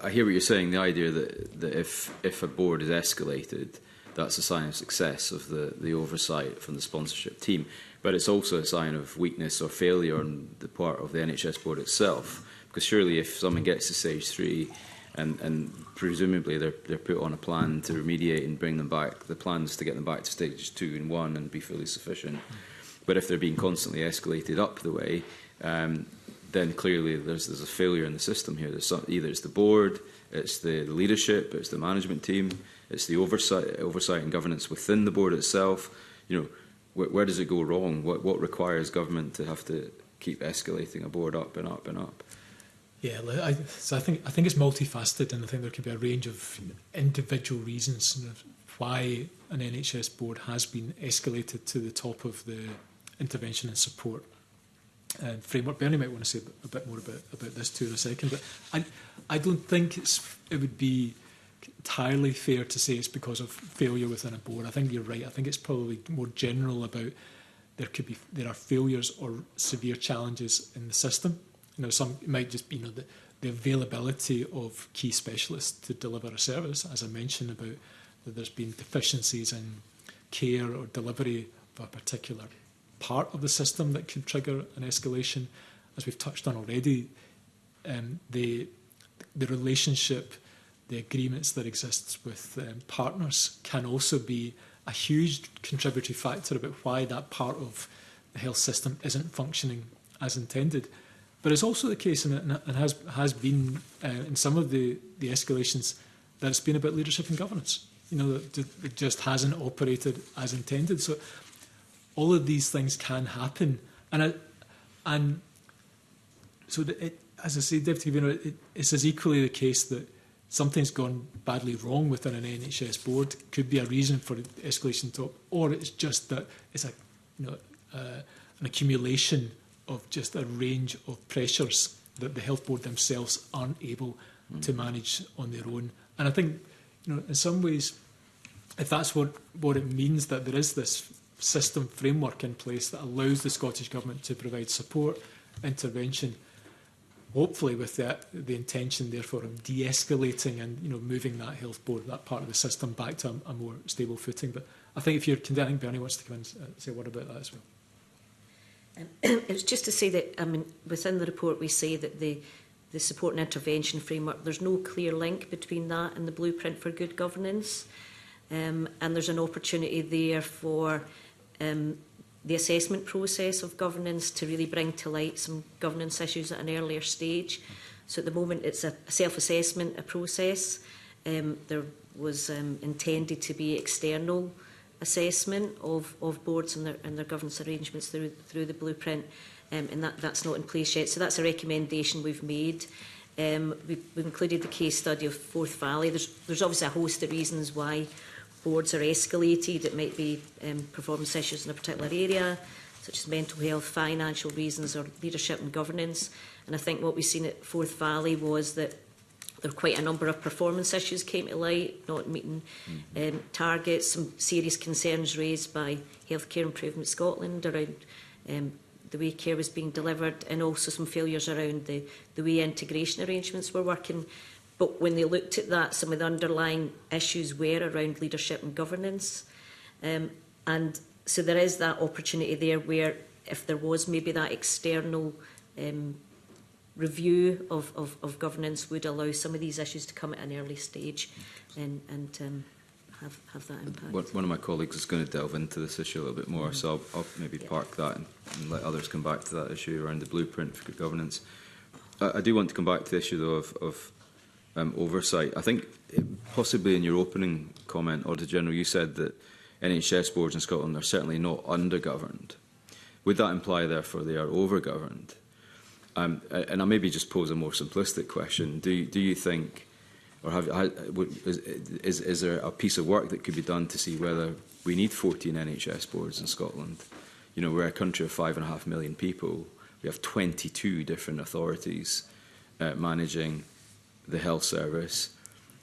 I hear what you're saying, the idea that if a board is escalated, that's a sign of success of the oversight from the sponsorship team. But it's also a sign of weakness or failure on the part of the NHS board itself. Because surely if someone gets to stage 3 and presumably they're put on a plan to remediate and bring them back, the plan is to get them back to stages 2 and 1 and be fully sufficient. But if they're being constantly escalated up the way, then clearly there's a failure in the system here. Either it's the board, it's the leadership, it's the management team, it's the oversight and governance within the board itself. You know, where does it go wrong? What requires government to have to keep escalating a board up and up and up? Yeah, so I think it's multifaceted, and I think there could be a range of individual reasons why an NHS board has been escalated to the top of the intervention and support framework. Bernie might want to say a bit more about this too in a second, but I don't think it would be entirely fair to say it's because of failure within a board. I think you're right. I think it's probably more general about there are failures or severe challenges in the system. You know, some it might just be the availability of key specialists to deliver a service, as I mentioned about that there's been deficiencies in care or delivery of a particular part of the system that could trigger an escalation. As we've touched on already, the relationship, the agreements that exist with partners can also be a huge contributory factor about why that part of the health system isn't functioning as intended. But it's also the case, and has been in some of the escalations, that it's been about leadership and governance. You know, it just hasn't operated as intended. So all of these things can happen, and so as I say, Deputy Convener, it's as equally the case that something's gone badly wrong within an NHS board. Could be a reason for the escalation top, or it's just that it's an accumulation of just a range of pressures that the health board themselves aren't able to manage on their own. And I think, you know, in some ways, if that's what it means, that there is this system framework in place that allows the Scottish Government to provide support, intervention, hopefully with the intention, therefore, of de-escalating and, you know, moving that health board, that part of the system, back to a more stable footing. But I think if you're condemning, Bernie wants to come in and say a word about that as well. It was just to say that, I mean, within the report we say that the support and intervention framework, there's no clear link between that and the blueprint for good governance. And there's an opportunity there for the assessment process of governance to really bring to light some governance issues at an earlier stage. So at the moment it's a self-assessment process. There was intended to be external assessment of boards and their governance arrangements through the blueprint, and that's not in place yet. So that's a recommendation we've made. We've included the case study of Forth Valley. There's obviously a host of reasons why boards are escalated. It might be performance issues in a particular area, such as mental health, financial reasons, or leadership and governance. And I think what we've seen at Forth Valley was that there were quite a number of performance issues came to light, not meeting targets, some serious concerns raised by Healthcare Improvement Scotland around the way care was being delivered, and also some failures around the way integration arrangements were working. But when they looked at that, some of the underlying issues were around leadership and governance. And so there is that opportunity there where if there was maybe that external review of governance would allow some of these issues to come at an early stage and have that impact. One of my colleagues is going to delve into this issue a little bit more, so I'll maybe park that and let others come back to that issue around the blueprint for good governance. I do want to come back to the issue, though, of oversight. I think possibly in your opening comment, Auditor General, you said that NHS boards in Scotland are certainly not under-governed. Would that imply, therefore, they are over-governed? And I'll maybe just pose a more simplistic question. Do you think, or is there a piece of work that could be done to see whether we need 14 NHS boards in Scotland? You know, we're a country of 5.5 million people. We have 22 different authorities managing the health service.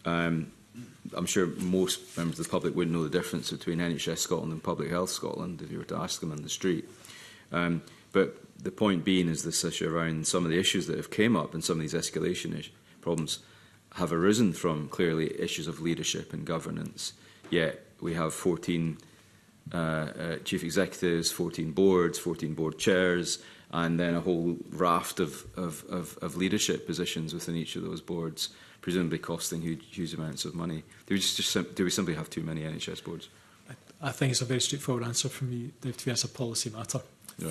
I'm sure most members of the public wouldn't know the difference between NHS Scotland and Public Health Scotland if you were to ask them in the street. But the point being is this issue around some of the issues that have came up and some of these escalation problems have arisen from clearly issues of leadership and governance. Yet we have 14 chief executives, 14 boards, 14 board chairs, and then a whole raft of leadership positions within each of those boards, presumably costing huge amounts of money. Do we simply have too many NHS boards? I think it's a very straightforward answer from me, Dave, to be honest, a policy matter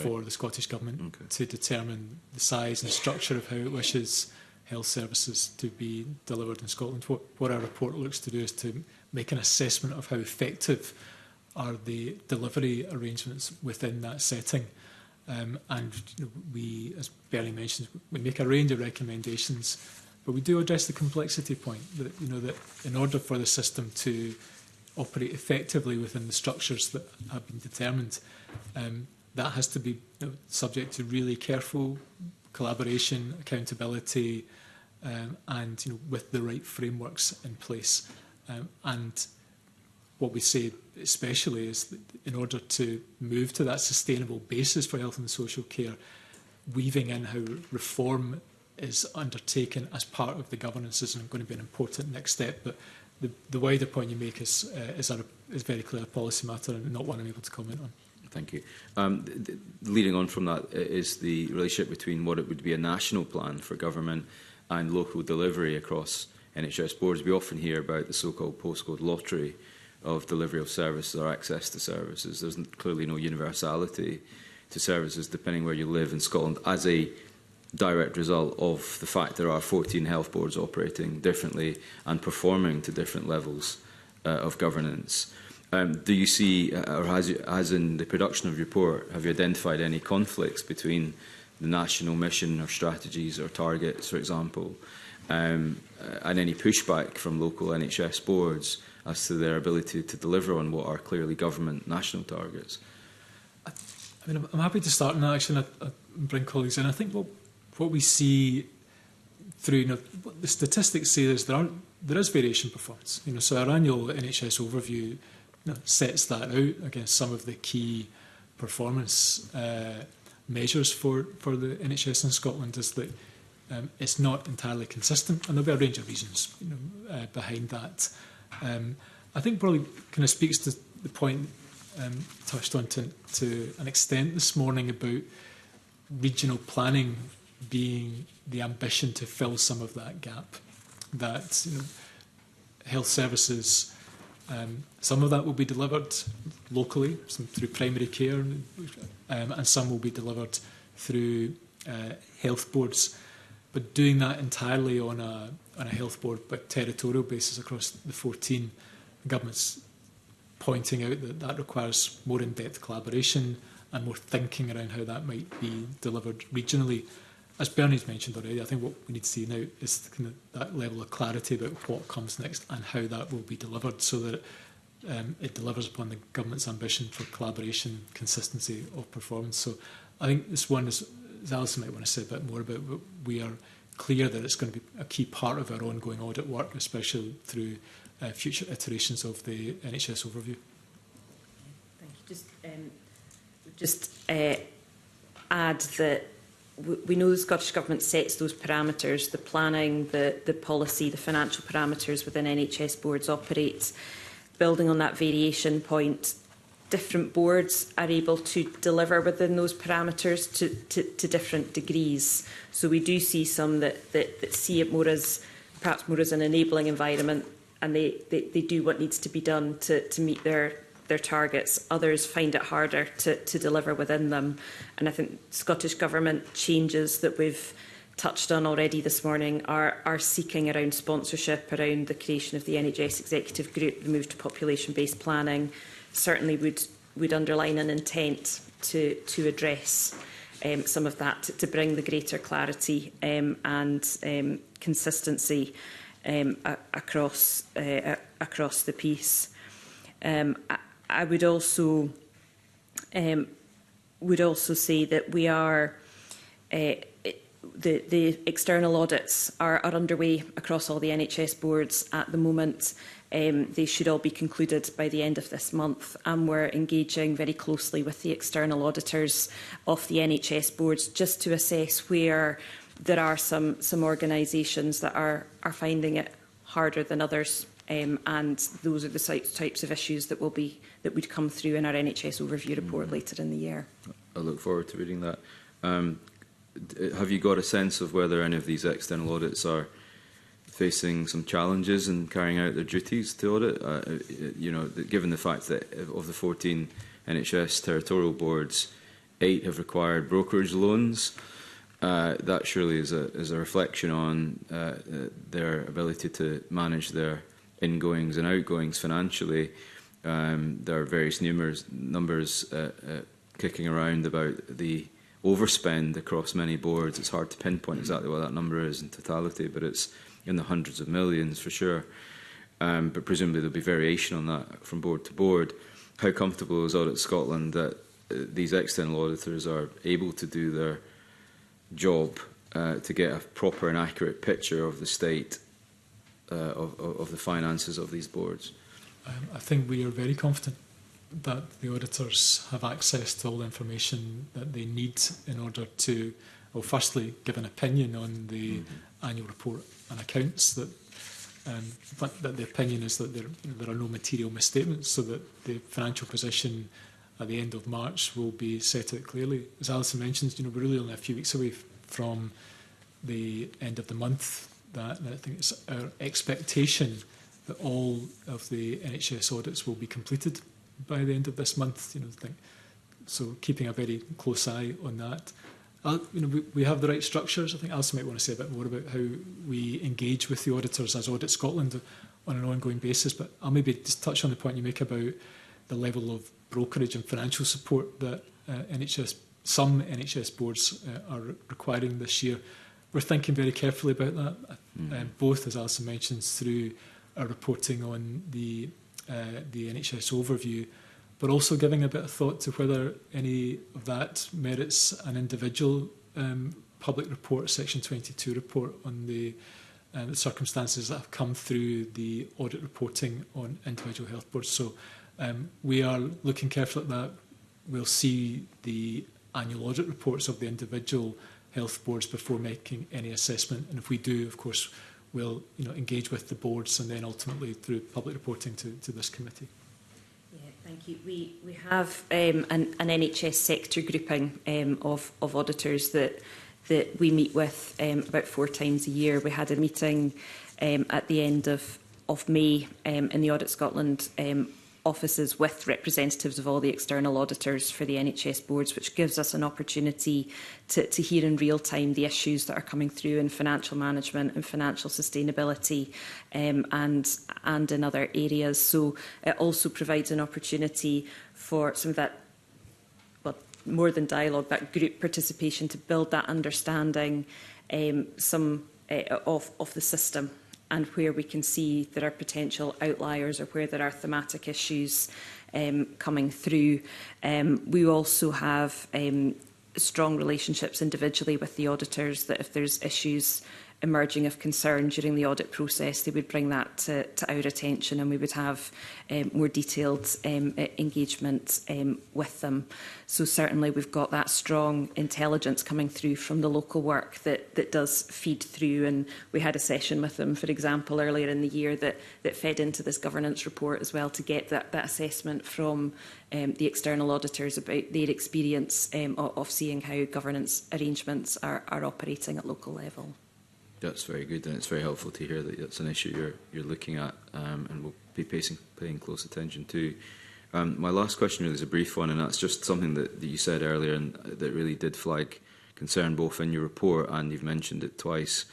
for the Scottish Government to determine the size and structure of how it wishes health services to be delivered in Scotland. What our report looks to do is to make an assessment of how effective are the delivery arrangements within that setting. And we, as Bernie mentioned, we make a range of recommendations, but we do address the complexity point that, that in order for the system to operate effectively within the structures that have been determined, that has to be subject to really careful collaboration, accountability, and with the right frameworks in place. And what we say especially is that in order to move to that sustainable basis for health and social care, weaving in how reform is undertaken as part of the governance is going to be an important next step. But the wider point you make is very clear a policy matter and not one I'm able to comment on. Thank you. Leading on from that is the relationship between what it would be a national plan for government and local delivery across NHS boards. We often hear about the so-called postcode lottery of delivery of services or access to services. There's clearly no universality to services depending where you live in Scotland as a direct result of the fact there are 14 health boards operating differently and performing to different levels of governance. Do you see, or as in the production of your report, have you identified any conflicts between the national mission or strategies or targets, for example, and any pushback from local NHS boards as to their ability to deliver on what are clearly government national targets? I mean, I'm happy to start on that action and bring colleagues in. I think what we see through the statistics say is there is variation in performance. So our annual NHS overview sets that out against some of the key performance measures for the NHS in Scotland. Is that it's not entirely consistent, and there'll be a range of reasons behind that. I think probably kind of speaks to the point touched on to an extent this morning about regional planning being the ambition to fill some of that gap. That health services, some of that will be delivered locally, some through primary care, and some will be delivered through health boards. But doing that entirely on a health board but territorial basis across the 14, the government's pointing out that requires more in-depth collaboration and more thinking around how that might be delivered regionally. As Bernie's mentioned already, I think what we need to see now is kind of that level of clarity about what comes next and how that will be delivered so that it delivers upon the government's ambition for collaboration, consistency of performance. So I think this one is, as Alison might want to say a bit more about, but we are clear that it's going to be a key part of our ongoing audit work, especially through future iterations of the NHS overview. Thank you. add that we know the Scottish Government sets those parameters, the planning, the policy, the financial parameters within NHS boards operate. Building on that variation point, different boards are able to deliver within those parameters to different degrees. So we do see some that see it more as perhaps more as an enabling environment, and they do what needs to be done to meet their targets. Others find it harder to deliver within them. And I think Scottish Government changes that we've touched on already this morning are seeking around sponsorship, around the creation of the NHS Executive Group, the move to population-based planning, certainly would underline an intent to address some of that, to bring the greater clarity and consistency across the piece. I would also say that we are the external audits are underway across all the NHS boards at the moment. They should all be concluded by the end of this month, and we're engaging very closely with the external auditors of the NHS boards just to assess where there are some organisations that are finding it harder than others, and those are the types of issues that would come through in our NHS overview report later in the year. I look forward to reading that. Have you got a sense of whether any of these external audits are facing some challenges in carrying out their duties to audit? You know, given the fact that of the 14 NHS territorial boards, 8 have required brokerage loans, that surely is a reflection on their ability to manage their ingoings and outgoings financially. There are various numbers kicking around about the overspend across many boards. It's hard to pinpoint exactly what that number is in totality, but it's in the hundreds of millions for sure. But presumably there'll be variation on that from board to board. How comfortable is Audit Scotland that these external auditors are able to do their job to get a proper and accurate picture of the state of the finances of these boards? I think we are very confident that the auditors have access to all the information that they need in order to, well, firstly, give an opinion on the annual report and accounts, but that the opinion is that there are no material misstatements, so that the financial position at the end of March will be set out clearly. As Alison mentions, we're really only a few weeks away from the end of the month. That I think it's our expectation that all of the NHS audits will be completed by the end of this month. So keeping a very close eye on that. We have the right structures. I think Alison might want to say a bit more about how we engage with the auditors as Audit Scotland on an ongoing basis, but I'll maybe just touch on the point you make about the level of brokerage and financial support that some NHS boards are requiring this year. We're thinking very carefully about that, both, as Alison mentions, through our reporting on the NHS overview, but also giving a bit of thought to whether any of that merits an individual public report, Section 22 report, on the circumstances that have come through the audit reporting on individual health boards. So we are looking carefully at that. We'll see the annual audit reports of the individual health boards before making any assessment. And if we do, of course, we'll engage with the boards and then ultimately through public reporting to this committee. Yeah, thank you. We have an NHS sector grouping of auditors that we meet with about 4 times a year. We had a meeting at the end of May in the Audit Scotland offices with representatives of all the external auditors for the NHS boards, which gives us an opportunity to hear in real time the issues that are coming through in financial management and financial sustainability and in other areas. So it also provides an opportunity for some of that, well, more than dialogue, that group participation, to build that understanding of the system, and where we can see there are potential outliers or where there are thematic issues coming through. We also have strong relationships individually with the auditors, that if there's issues emerging of concern during the audit process, they would bring that to our attention, and we would have more detailed engagement with them. So certainly we've got that strong intelligence coming through from the local work that does feed through, and we had a session with them, for example, earlier in the year that fed into this governance report as well, to get that assessment from the external auditors about their experience of seeing how governance arrangements are operating at local level. That's very good, and it's very helpful to hear that that's an issue you're looking at, and we'll be paying close attention to. My last question really is a brief one, and that's just something that you said earlier, and that really did flag concern both in your report, and you've mentioned it twice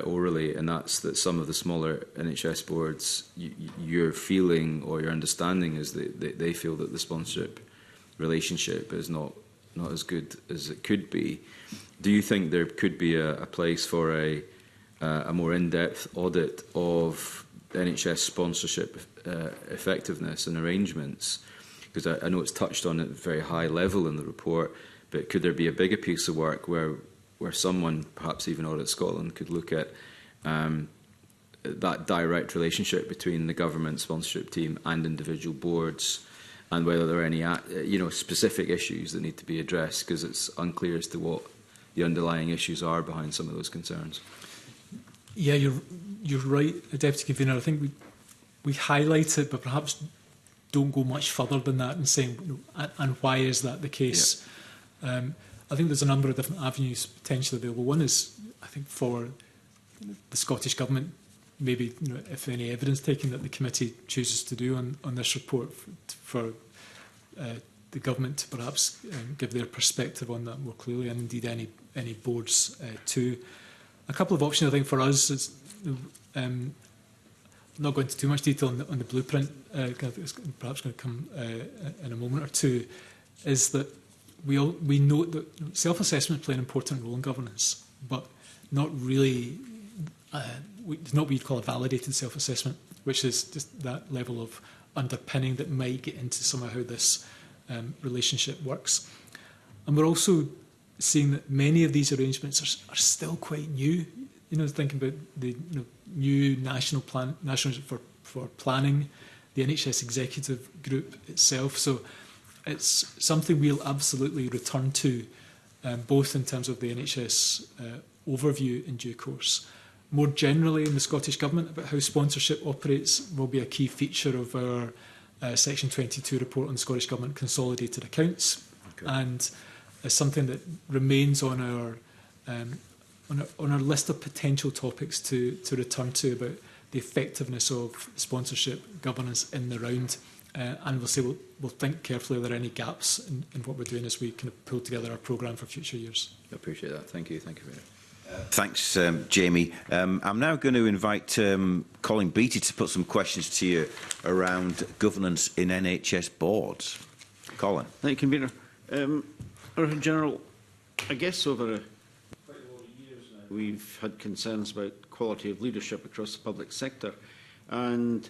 orally, and that's that some of the smaller NHS boards, your feeling or your understanding is that they feel that the sponsorship relationship is not as good as it could be. Do you think there could be a place for a more in-depth audit of NHS sponsorship effectiveness and arrangements? Because I know it's touched on at a very high level in the report, but could there be a bigger piece of work where someone, perhaps even Audit Scotland, could look at that direct relationship between the government sponsorship team and individual boards, and whether there are any specific issues that need to be addressed, because it's unclear as to what the underlying issues are behind some of those concerns? Yeah, you're right, Deputy Convener. I think we highlight it, but perhaps don't go much further than that in saying, and why is that the case? Yeah. I think there's a number of different avenues potentially available. One is, I think, for the Scottish Government, maybe if any evidence taking that the committee chooses to do on this report, for the government to perhaps give their perspective on that more clearly, and indeed any boards too. A couple of options, I think, for us is, not going into too much detail on the blueprint, it's perhaps going to come in a moment or two, is that we note that self-assessment play an important role in governance, but not really, it's not what you'd call a validated self-assessment, which is just that level of underpinning that might get into somehow how this relationship works. And we're also seeing that many of these arrangements are still quite new. Thinking about the new national plan for planning, the NHS executive group itself. So it's something we'll absolutely return to, both in terms of the NHS overview in due course. More generally in the Scottish Government, about how sponsorship operates will be a key feature of our Section 22 report on the Scottish Government consolidated accounts, and something that remains on our list of potential topics to return to, about the effectiveness of sponsorship governance in the round. And we'll think carefully, are there any gaps in what we're doing as we kind of pull together our programme for future years. I appreciate that. Thank you. Thank you very much. Thanks, Jamie. I'm now going to invite Colin Beattie to put some questions to you around governance in NHS boards. Colin. Thank you, Convener. General, I guess over quite a lot of years now, we've had concerns about quality of leadership across the public sector, and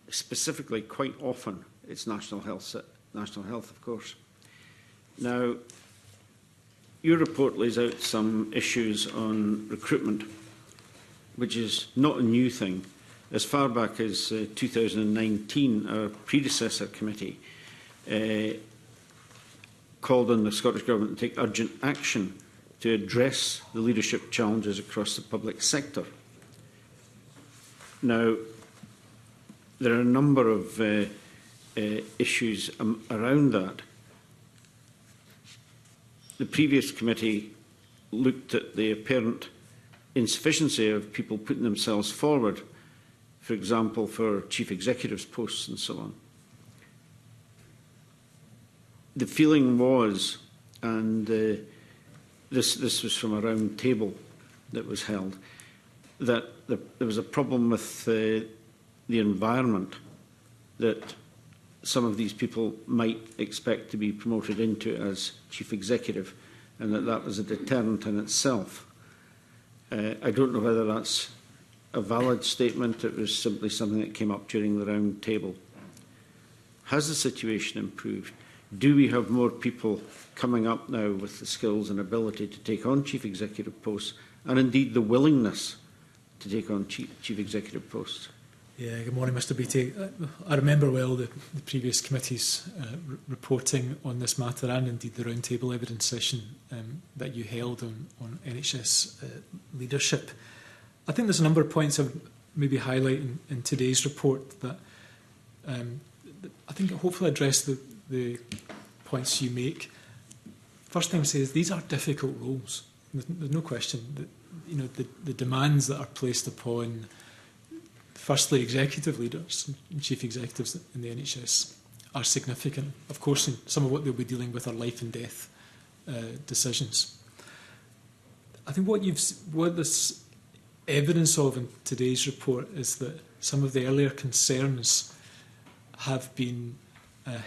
specifically, quite often, it's national health, of course. Now, your report lays out some issues on recruitment, which is not a new thing. As far back as 2019, our predecessor committee called on the Scottish Government to take urgent action to address the leadership challenges across the public sector. Now, there are a number of issues around that. The previous committee looked at the apparent insufficiency of people putting themselves forward, for example, for chief executives' posts and so on. The feeling was, and this was from a round table that was held, that there was a problem with the environment that some of these people might expect to be promoted into as chief executive, and that was a deterrent in itself. I don't know whether that's a valid statement. It was simply something that came up during the round table. Has the situation improved? Do we have more people coming up now with the skills and ability to take on chief executive posts, and indeed the willingness to take on chief executive posts? Yeah, good morning, Mr Beattie. I remember well the previous committee's reporting on this matter, and indeed the roundtable evidence session that you held on NHS leadership. I think there's a number of points I would maybe highlight in today's report that I think hopefully address the points you make. First thing to say is these are difficult roles. There's no question that, you know, the demands that are placed upon firstly executive leaders and chief executives in the NHS are significant. Of course, some of what they'll be dealing with are life and death decisions. I think what there's evidence of in today's report is that some of the earlier concerns have been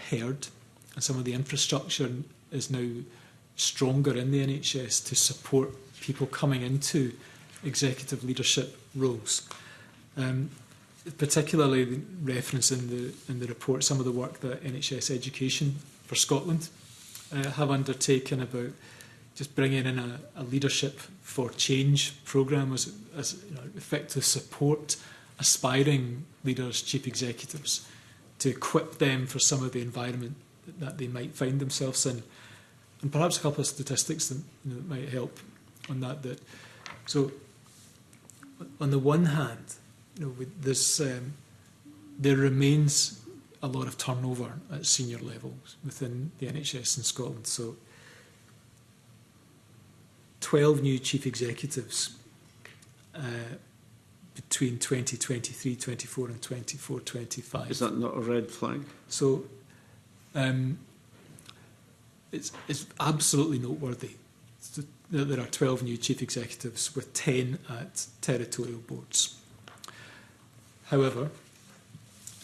heard, and some of the infrastructure is now stronger in the NHS to support people coming into executive leadership roles. Particularly the reference in the report some of the work that NHS Education for Scotland have undertaken about just bringing in a leadership for change programme as you know, effective support aspiring leaders, chief executives, to equip them for some of the environment that they might find themselves in. And perhaps a couple of statistics that, you know, that might help on that. So, on the one hand, you know, with this, there remains a lot of turnover at senior levels within the NHS in Scotland. So 12 new chief executives between 2023, 24 and 24, 25. Is that not a red flag? So it's absolutely noteworthy that there are 12 new chief executives with 10 at territorial boards. However,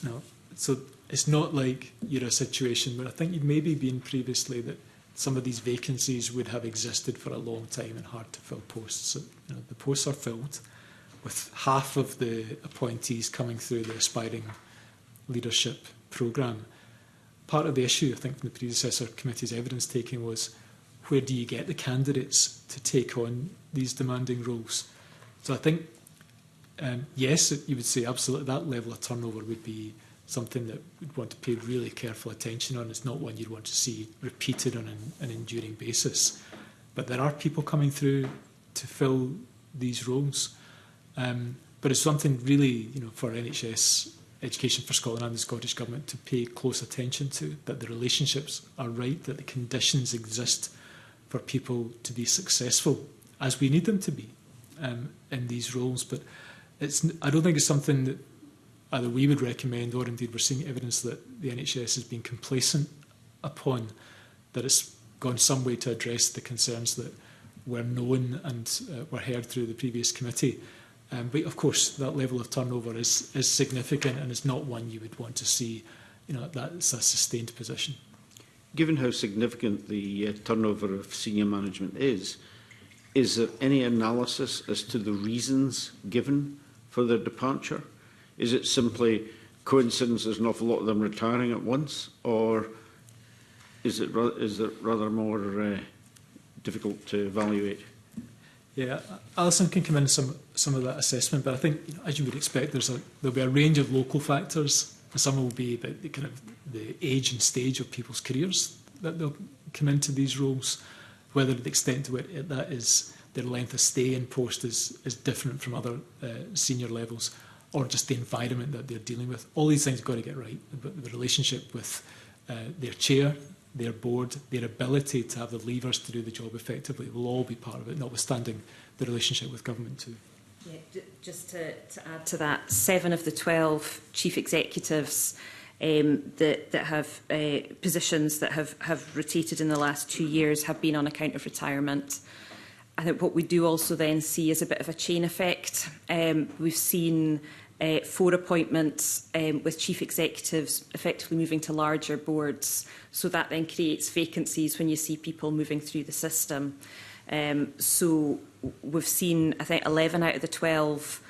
no, so it's not like you're in a situation where I think you've maybe been previously that some of these vacancies would have existed for a long time and hard to fill posts. So, you know, the posts are filled with half of the appointees coming through the aspiring leadership programme. Part of the issue, I think, from the predecessor committee's evidence taking was where do you get the candidates to take on these demanding roles? So I think, yes, you would say absolutely that level of turnover would be something that we'd want to pay really careful attention on. It's not one you'd want to see repeated on an enduring basis. But there are people coming through to fill these roles. But it's something really, you know, for NHS Education for Scotland and the Scottish Government to pay close attention to, that the relationships are right, that the conditions exist for people to be successful, as we need them to be, in these roles. But I don't think it's something that either we would recommend, or indeed we're seeing evidence that the NHS has been complacent upon, that it's gone some way to address the concerns that were known and were heard through the previous committee. But of course, that level of turnover is significant, and it's not one you would want to see, you know, that's a sustained position. Given how significant the turnover of senior management is there any analysis as to the reasons given for their departure? Is it simply coincidence there's an awful lot of them retiring at once, or is it rather more difficult to evaluate? Yeah, Alison can come in some of that assessment, but I think, you know, as you would expect, there'll be a range of local factors. Some will be about the kind of the age and stage of people's careers that they'll come into these roles, whether the extent to which that is their length of stay in post is different from other senior levels, or just the environment that they're dealing with. All these things have got to get right. The relationship with their chair, their board, their ability to have the levers to do the job effectively will all be part of it, notwithstanding the relationship with government too. Yeah, just to add to that, 7 of the 12 chief executives that have positions that have rotated in the last 2 years have been on account of retirement. I think what we do also then see is a bit of a chain effect. We've seen 4 appointments with chief executives effectively moving to larger boards. So that then creates vacancies when you see people moving through the system. So we've seen, I think, 11 out of the 12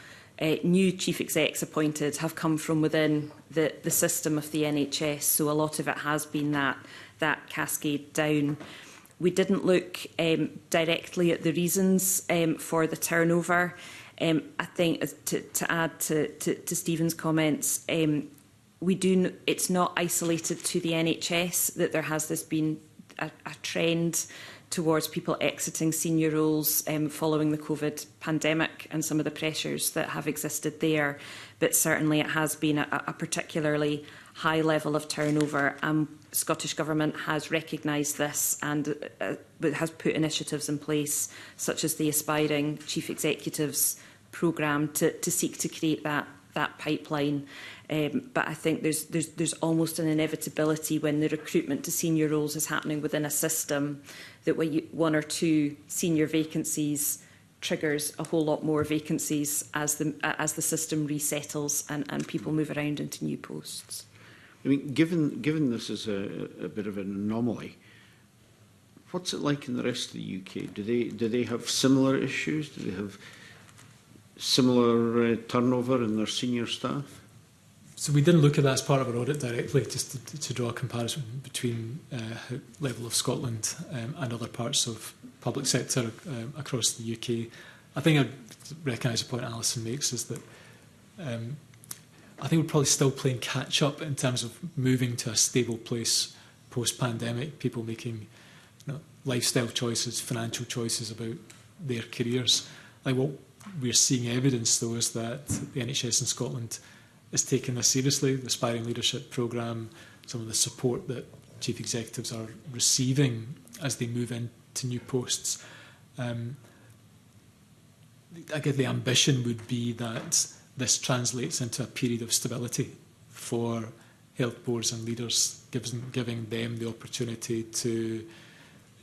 new chief execs appointed have come from within the system of the NHS. So a lot of it has been that that cascade down. We didn't look directly at the reasons for the turnover. I think to add to Stephen's comments, it's not isolated to the NHS that there has been a trend towards people exiting senior roles following the COVID pandemic and some of the pressures that have existed there. But certainly it has been a particularly high level of turnover. Scottish Government has recognised this and has put initiatives in place, such as the Aspiring Chief Executives programme, to seek to create that pipeline. But I think there's almost an inevitability when the recruitment to senior roles is happening within a system that one or two senior vacancies triggers a whole lot more vacancies as the system resettles and people move around into new posts. I mean, given this is a bit of an anomaly, what's it like in the rest of the UK? Do they have similar issues? Do they have similar turnover in their senior staff? So we didn't look at that as part of our audit directly, just to draw a comparison between level of Scotland and other parts of public sector across the UK. I think I recognise the point Alison makes is that I think we're probably still playing catch up in terms of moving to a stable place post-pandemic, people making lifestyle choices, financial choices about their careers. Like what we're seeing evidence though is that the NHS in Scotland is taking this seriously. The Aspiring Leadership programme, some of the support that chief executives are receiving as they move into new posts. I guess the ambition would be that this translates into a period of stability for health boards and leaders, giving them the opportunity to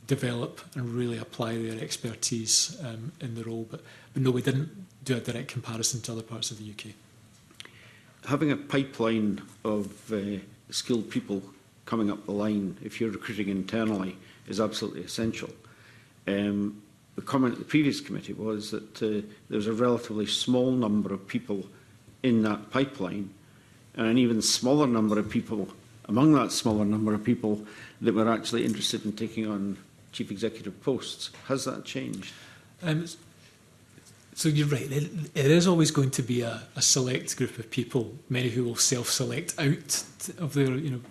develop and really apply their expertise in the role. But no, we didn't do a direct comparison to other parts of the UK. Having a pipeline of skilled people coming up the line, if you're recruiting internally, is absolutely essential. The comment at the previous committee was that there's a relatively small number of people in that pipeline, and an even smaller number of people among that smaller number of people that were actually interested in taking on chief executive posts. Has that changed? So you're right. It is always going to be a select group of people, many who will self-select out of their, even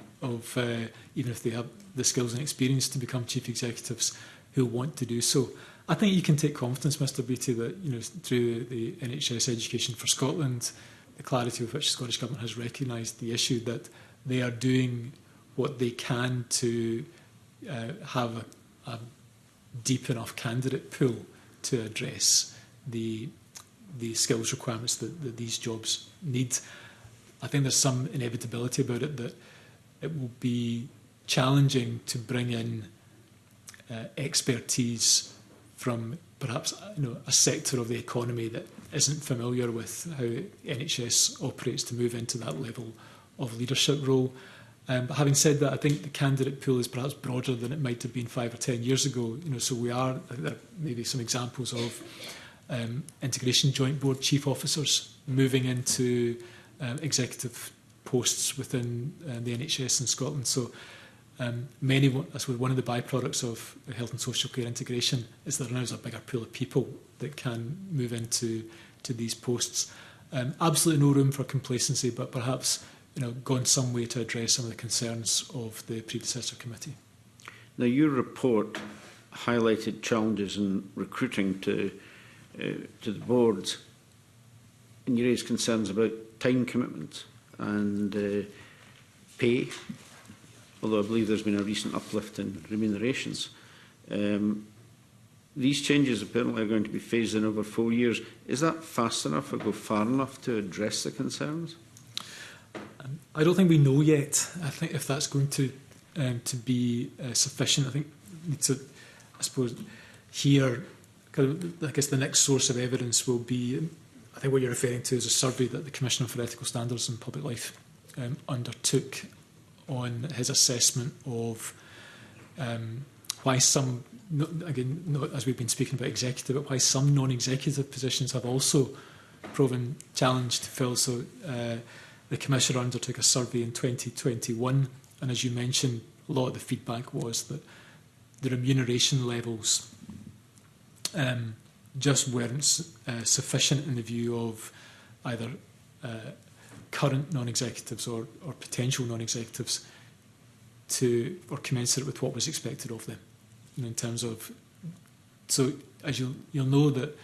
if they have the skills and experience to become chief executives, who want to do so. I think you can take confidence, Mr. Beattie, that through the NHS Education for Scotland, the clarity with which the Scottish Government has recognised the issue, that they are doing what they can to have a deep enough candidate pool to address the skills requirements that these jobs need. I think there's some inevitability about it, that it will be challenging to bring in expertise from perhaps a sector of the economy that isn't familiar with how NHS operates to move into that level of leadership role. But having said that, I think the candidate pool is perhaps broader than it might have been 5 or 10 years ago. So there are maybe some examples of integration joint board chief officers moving into executive posts within the NHS in Scotland. So I suppose one of the byproducts of health and social care integration is that there now is a bigger pool of people that can move into these posts. Absolutely no room for complacency, but perhaps gone some way to address some of the concerns of the predecessor committee. Now, your report highlighted challenges in recruiting to the boards, and you raised concerns about time commitment and pay, although I believe there's been a recent uplift in remunerations. These changes apparently are going to be phased in over 4 years. Is that fast enough or go far enough to address the concerns? I don't think we know yet. I think if that's going to be sufficient, I think we need to, I suppose, here, I guess the next source of evidence will be, I think what you're referring to is a survey that the Commissioner for Ethical Standards in Public Life undertook on his assessment of why some, again, not as we've been speaking about executive, but why some non-executive positions have also proven challenged to fill. So the Commissioner undertook a survey in 2021, and as you mentioned, a lot of the feedback was that the remuneration levels just weren't sufficient in the view of either current non-executives or potential non-executives or commensurate with what was expected of them. In terms of, so as you'll know that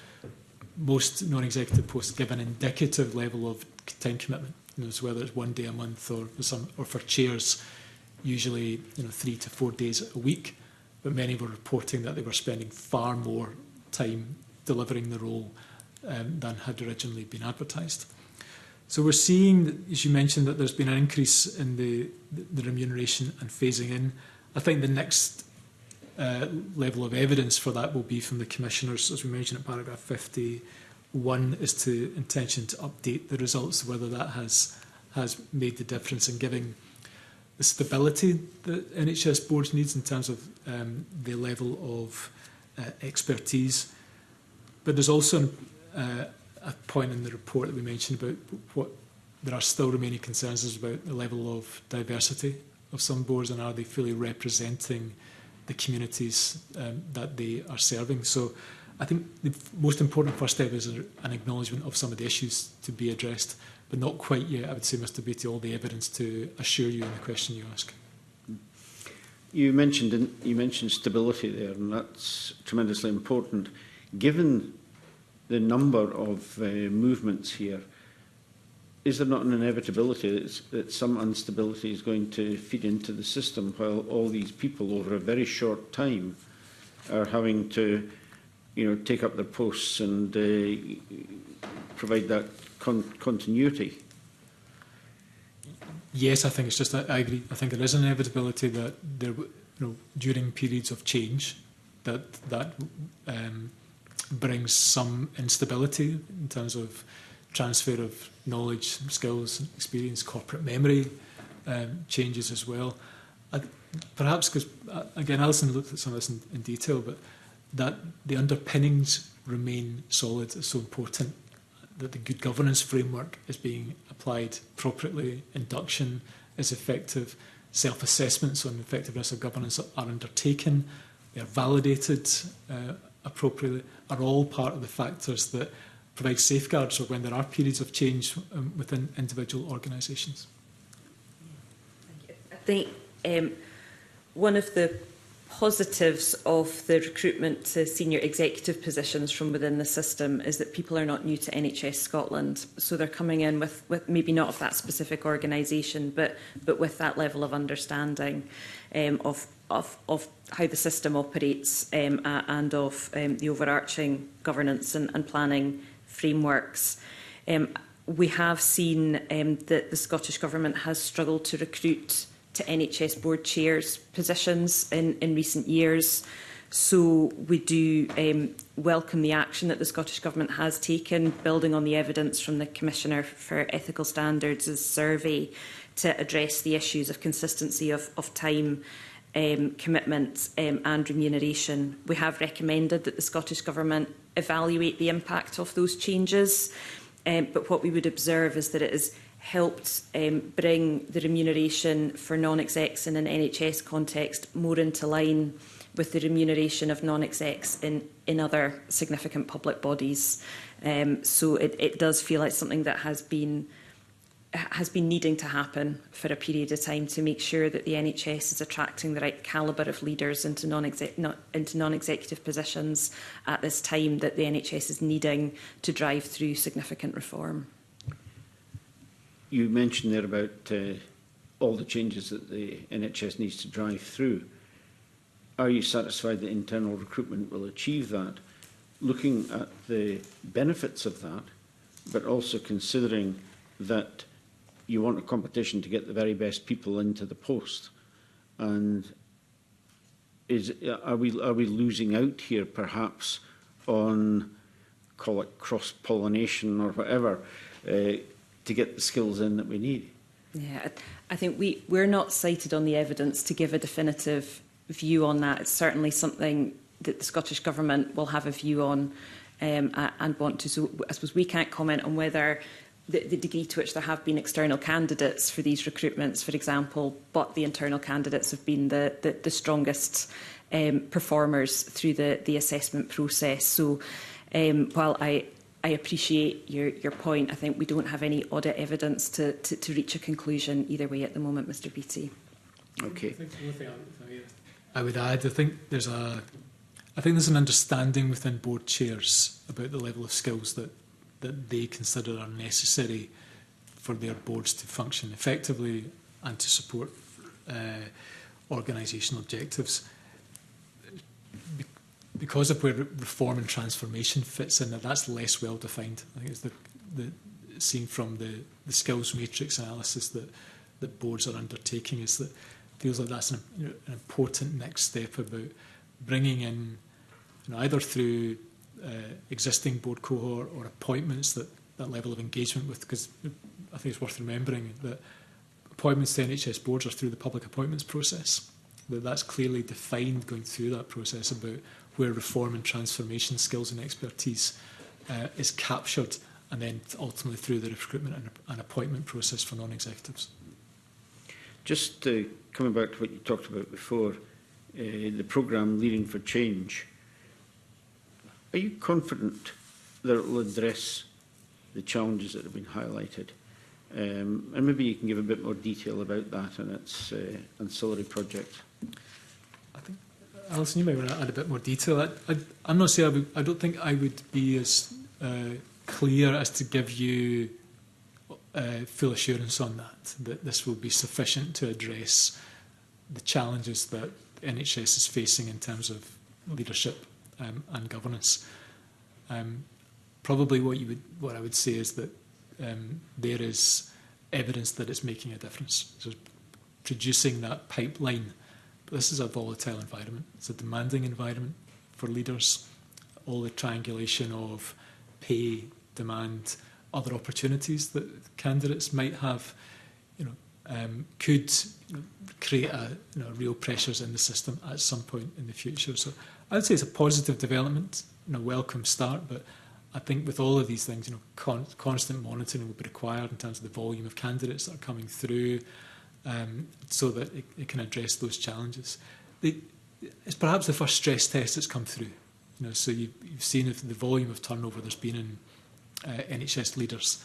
most non-executive posts give an indicative level of time commitment. So whether it's 1 day a month or for chairs, usually 3 to 4 days a week. But many were reporting that they were spending far more time delivering the role than had originally been advertised. So we're seeing, as you mentioned, that there's been an increase in the remuneration and phasing in. I think the next level of evidence for that will be from the commissioners, as we mentioned in paragraph 51, is to intention to update the results, whether that has made the difference in giving the stability that NHS boards needs in terms of the level of expertise. But there's also a point in the report that we mentioned about what there are still remaining concerns about the level of diversity of some boards, and are they fully representing the communities that they are serving. So I think the most important first step is an acknowledgement of some of the issues to be addressed, but not quite yet, I would say, Mr Beattie, all the evidence to assure you in the question you ask. You mentioned stability there, and that's tremendously important. Given the number of movements here, is there not an inevitability that some instability is going to feed into the system while all these people over a very short time are having to take up their posts and provide that continuity? Yes, I think it's just that I agree. I think there is an inevitability that there, during periods of change, that brings some instability in terms of transfer of knowledge, skills, experience, corporate memory changes as well. Perhaps because, again, Alison looked at some of this in detail, but that the underpinnings remain solid is so important, that the good governance framework is being applied appropriately, induction is effective, self-assessments on the effectiveness of governance are undertaken, they are validated appropriately, are all part of the factors that provide safeguards for when there are periods of change within individual organisations. I think one of the positives of the recruitment to senior executive positions from within the system is that people are not new to NHS Scotland. So they're coming in with maybe not of that specific organisation, but with that level of understanding of how the system operates and of the overarching governance and planning frameworks. We have seen that the Scottish Government has struggled to recruit to NHS board chairs positions in recent years. So we do welcome the action that the Scottish Government has taken, building on the evidence from the Commissioner for Ethical Standards' survey to address the issues of consistency of time, commitment and remuneration. We have recommended that the Scottish Government evaluate the impact of those changes, but what we would observe is that it has helped bring the remuneration for non-execs in an NHS context more into line with the remuneration of non-execs in other significant public bodies. So it does feel like something that has been needing to happen for a period of time to make sure that the NHS is attracting the right calibre of leaders into non-executive positions at this time that the NHS is needing to drive through significant reform. You mentioned there about all the changes that the NHS needs to drive through. Are you satisfied that internal recruitment will achieve that? Looking at the benefits of that, but also considering that you want a competition to get the very best people into the post, and are we losing out here perhaps on, call it cross-pollination or whatever, to get the skills in that we need? Yeah, I think we're not cited on the evidence to give a definitive view on that. It's certainly something that the Scottish Government will have a view on and want to. So I suppose we can't comment on whether the degree to which there have been external candidates for these recruitments, for example, but the internal candidates have been the strongest performers through the assessment process. So while I appreciate your point, I think we don't have any audit evidence to reach a conclusion either way at the moment, Mr Beattie. Okay. I think the only thing I would add, I think there's an understanding within board chairs about the level of skills that they consider are necessary for their boards to function effectively and to support organisational objectives. Because of where reform and transformation fits in, that's less well defined. I think it's seen from the skills matrix analysis that boards are undertaking, is that it feels like that's an important next step about bringing in, either through existing board cohort or appointments, that level of engagement with, because I think it's worth remembering that appointments to NHS boards are through the public appointments process. That's clearly defined going through that process about where reform and transformation skills and expertise is captured, and then ultimately through the recruitment and appointment process for non-executives. Just coming back to what you talked about before, the programme Leading for Change, are you confident that it will address the challenges that have been highlighted? And maybe you can give a bit more detail about that and its ancillary projects. I think, Alison, you might want to add a bit more detail. I'm not saying I don't think I would be as clear as to give you full assurance on that this will be sufficient to address the challenges that NHS is facing in terms of leadership and governance. Probably what I would say is that there is evidence that it's making a difference. So producing that pipeline, but this is a volatile environment. It's a demanding environment for leaders. All the triangulation of pay, demand, other opportunities that candidates might have, could create real pressures in the system at some point in the future. So I would say it's a positive development, a welcome start, but I think with all of these things, constant monitoring will be required in terms of the volume of candidates that are coming through, so that it can address those challenges. It's perhaps the first stress test that's come through. So you've seen if the volume of turnover there's been in NHS leaders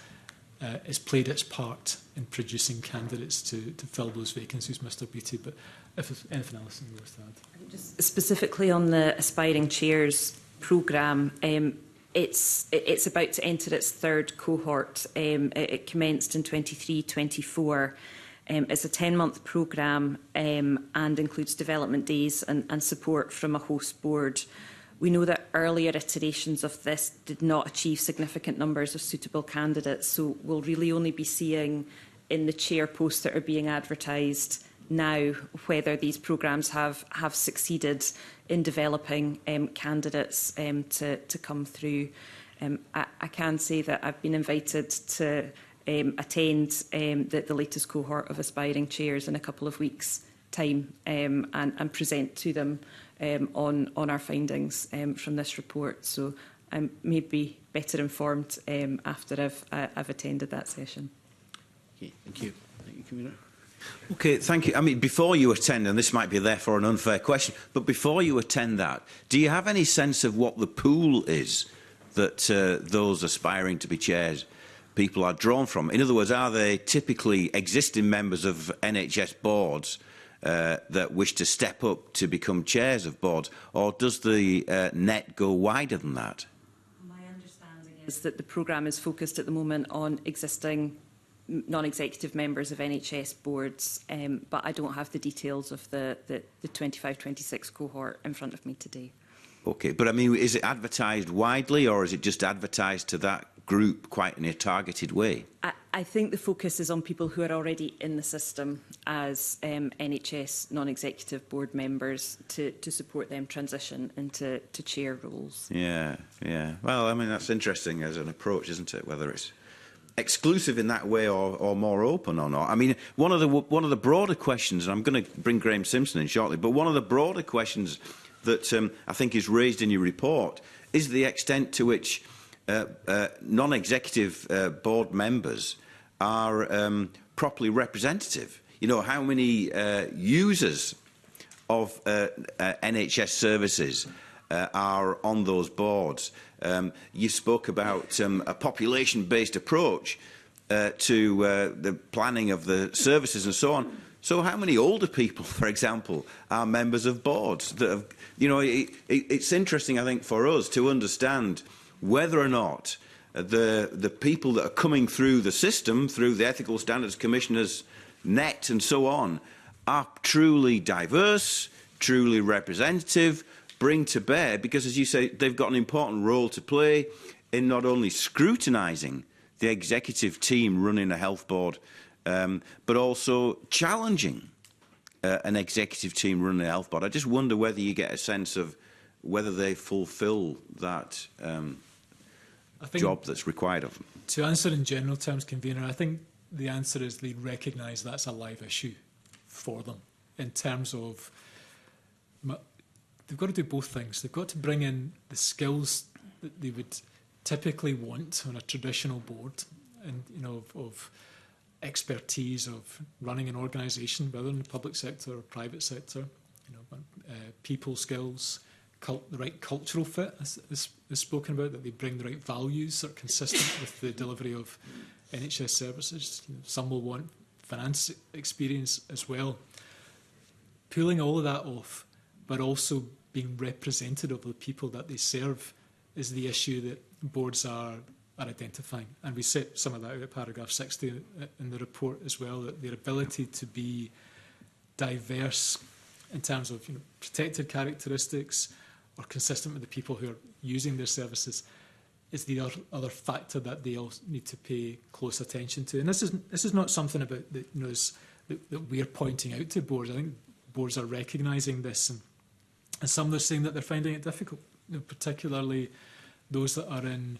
has played its part in producing candidates to fill those vacancies, Mr Beattie. But if there's anything else you want to add. Just specifically on the Aspiring Chairs programme, it's about to enter its third cohort. It commenced in 23-24. It's a 10-month programme and includes development days and support from a host board. We know that earlier iterations of this did not achieve significant numbers of suitable candidates, so we'll really only be seeing in the chair posts that are being advertised now whether these programmes have succeeded in developing candidates to come through. I can say that I've been invited to attend the latest cohort of Aspiring Chairs in a couple of weeks' time and present to them on our findings from this report. So I may be better informed after I've attended that session. Okay, thank you. Thank you, Commissioner. Okay, thank you. I mean, before you attend, and this might be therefore an unfair question, but before you attend that, do you have any sense of what the pool is that those aspiring to be chairs people are drawn from? In other words, are they typically existing members of NHS boards that wish to step up to become chairs of boards, or does the net go wider than that? My understanding is that the programme is focused at the moment on existing non-executive members of NHS boards, but I don't have the details of the 25-26 cohort in front of me today. Okay, but I mean, is it advertised widely, or is it just advertised to that group quite in a targeted way? I think the focus is on people who are already in the system as NHS non-executive board members to support them transition into chair roles. Yeah. Well, I mean, that's interesting as an approach, isn't it? Whether it's exclusive in that way or more open or not. I mean, one of the broader questions, and I'm going to bring Graham Simpson in shortly, but one of the broader questions that I think is raised in your report is the extent to which non-executive board members are properly representative. You know, how many users of NHS services are on those boards. You spoke about a population-based approach to the planning of the services and so on. So how many older people, for example, are members of boards? That have, you know, it's interesting, I think, for us to understand whether or not the people that are coming through the system, through the Ethical Standards Commissioners net and so on, are truly diverse, truly representative, bring to bear, because, as you say, they've got an important role to play in not only scrutinising the executive team running a health board, but also challenging an executive team running a health board. I just wonder whether you get a sense of whether they fulfil that job that's required of them. To answer in general terms, Convener, I think the answer is they recognise that's a live issue for them in terms of they've got to do both things. They've got to bring in the skills that they would typically want on a traditional board, and of expertise of running an organisation, whether in the public sector or private sector. People skills, the right cultural fit is spoken about, that they bring the right values that are consistent with the delivery of NHS services. Some will want finance experience as well. Pulling all of that off, but also being representative of the people that they serve, is the issue that boards are identifying. And we set some of that out at paragraph 60 in the report as well, that their ability to be diverse in terms of protected characteristics or consistent with the people who are using their services is the other factor that they all need to pay close attention to. And this is not something about that we're pointing out to boards. I think boards are recognising this, and some are saying that they're finding it difficult, particularly those that are in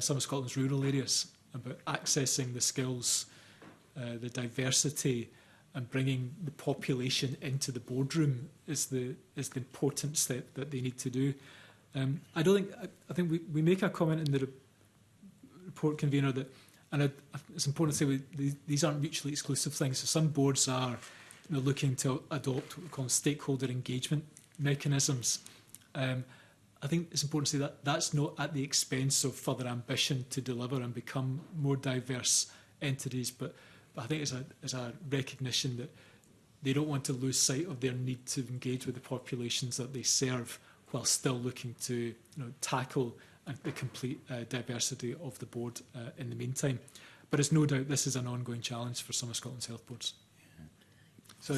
some of Scotland's rural areas, about accessing the skills, the diversity, and bringing the population into the boardroom is the important step that they need to do. I think we make a comment in the report, Convener, that, and it's important to say these aren't mutually exclusive things. So some boards are looking to adopt what we call stakeholder engagement mechanisms. I think it's important to say that that's not at the expense of further ambition to deliver and become more diverse entities, but I think it's a recognition that they don't want to lose sight of their need to engage with the populations that they serve, while still looking to tackle the complete diversity of the board in the meantime. But it's no doubt this is an ongoing challenge for some of Scotland's health boards. Yeah. So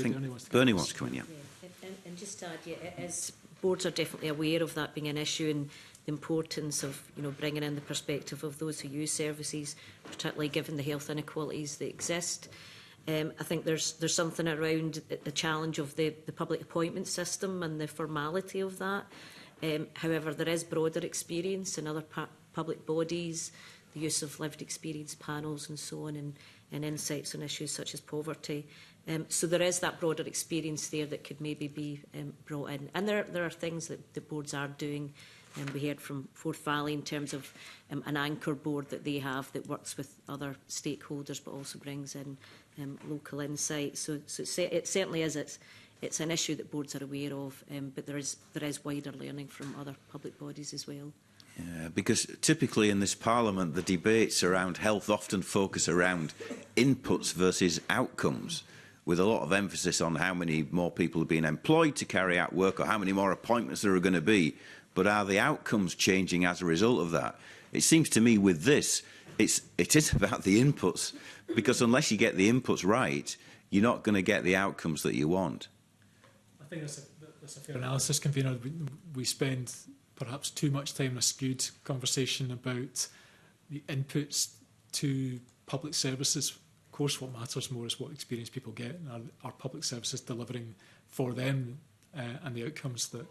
Bernie wants to come in, yeah. And just to add, as boards are definitely aware of that being an issue, and the importance of bringing in the perspective of those who use services, particularly given the health inequalities that exist. I think there's something around the challenge of the public appointment system and the formality of that. However, there is broader experience in other public bodies, the use of lived experience panels and so on, and insights on issues such as poverty. So there is that broader experience there that could maybe be brought in. And there are things that the boards are doing. We heard from Forth Valley in terms of an anchor board that they have that works with other stakeholders but also brings in local insight. So it certainly is. It's an issue that boards are aware of, but there is wider learning from other public bodies as well. Yeah, because typically in this Parliament, the debates around health often focus around inputs versus outcomes, with a lot of emphasis on how many more people are being employed to carry out work or how many more appointments there are going to be. But are the outcomes changing as a result of that? It seems to me with this, it is about the inputs, because unless you get the inputs right, you're not going to get the outcomes that you want. I think that's a fair analysis, Convener. We spend perhaps too much time in a skewed conversation about the inputs to public services. Of course, what matters more is what experience people get, and are public services delivering for them and the outcomes that.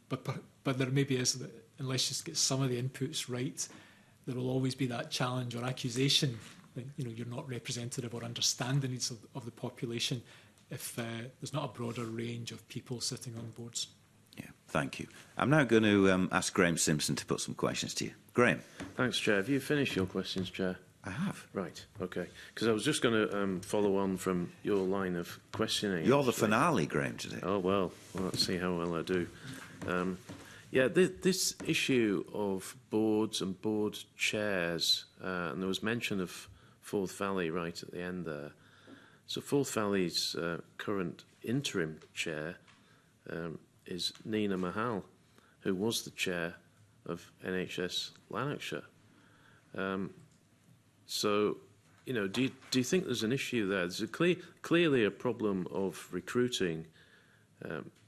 But there maybe is that unless you get some of the inputs right, there will always be that challenge or accusation that you're not representative or understand the needs of the population if there's not a broader range of people sitting on boards. Yeah. Thank you. I'm now going to ask Graham Simpson to put some questions to you. Graham. Thanks, Chair. Have you finished your questions, Chair? I have. Right, OK. Because I was just going to follow on from your line of questioning. You're the finale, Graham, today. Oh, well, let's see how well I do. Yeah, this issue of boards and board chairs, and there was mention of Forth Valley right at the end there. So Forth Valley's current interim chair is Nina Mahal, who was the chair of NHS Lanarkshire. So, you know, do you think there's an issue there? There's clearly a problem of recruiting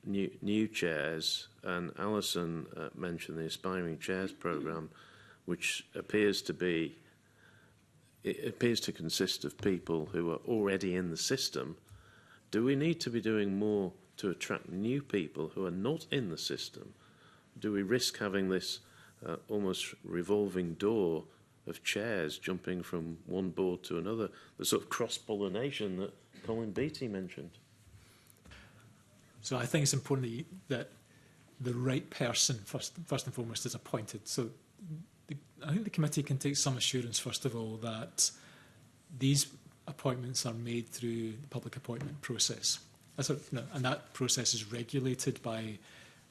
new chairs, and Alison mentioned the Aspiring Chairs programme, which appears to consist of people who are already in the system. Do we need to be doing more to attract new people who are not in the system? Do we risk having this almost revolving door of chairs jumping from one board to another, the sort of cross-pollination that Colin Beattie mentioned? So I think it's important that the right person, first and foremost, is appointed. So I think the committee can take some assurance, first of all, that these appointments are made through the public appointment process. And that process is regulated by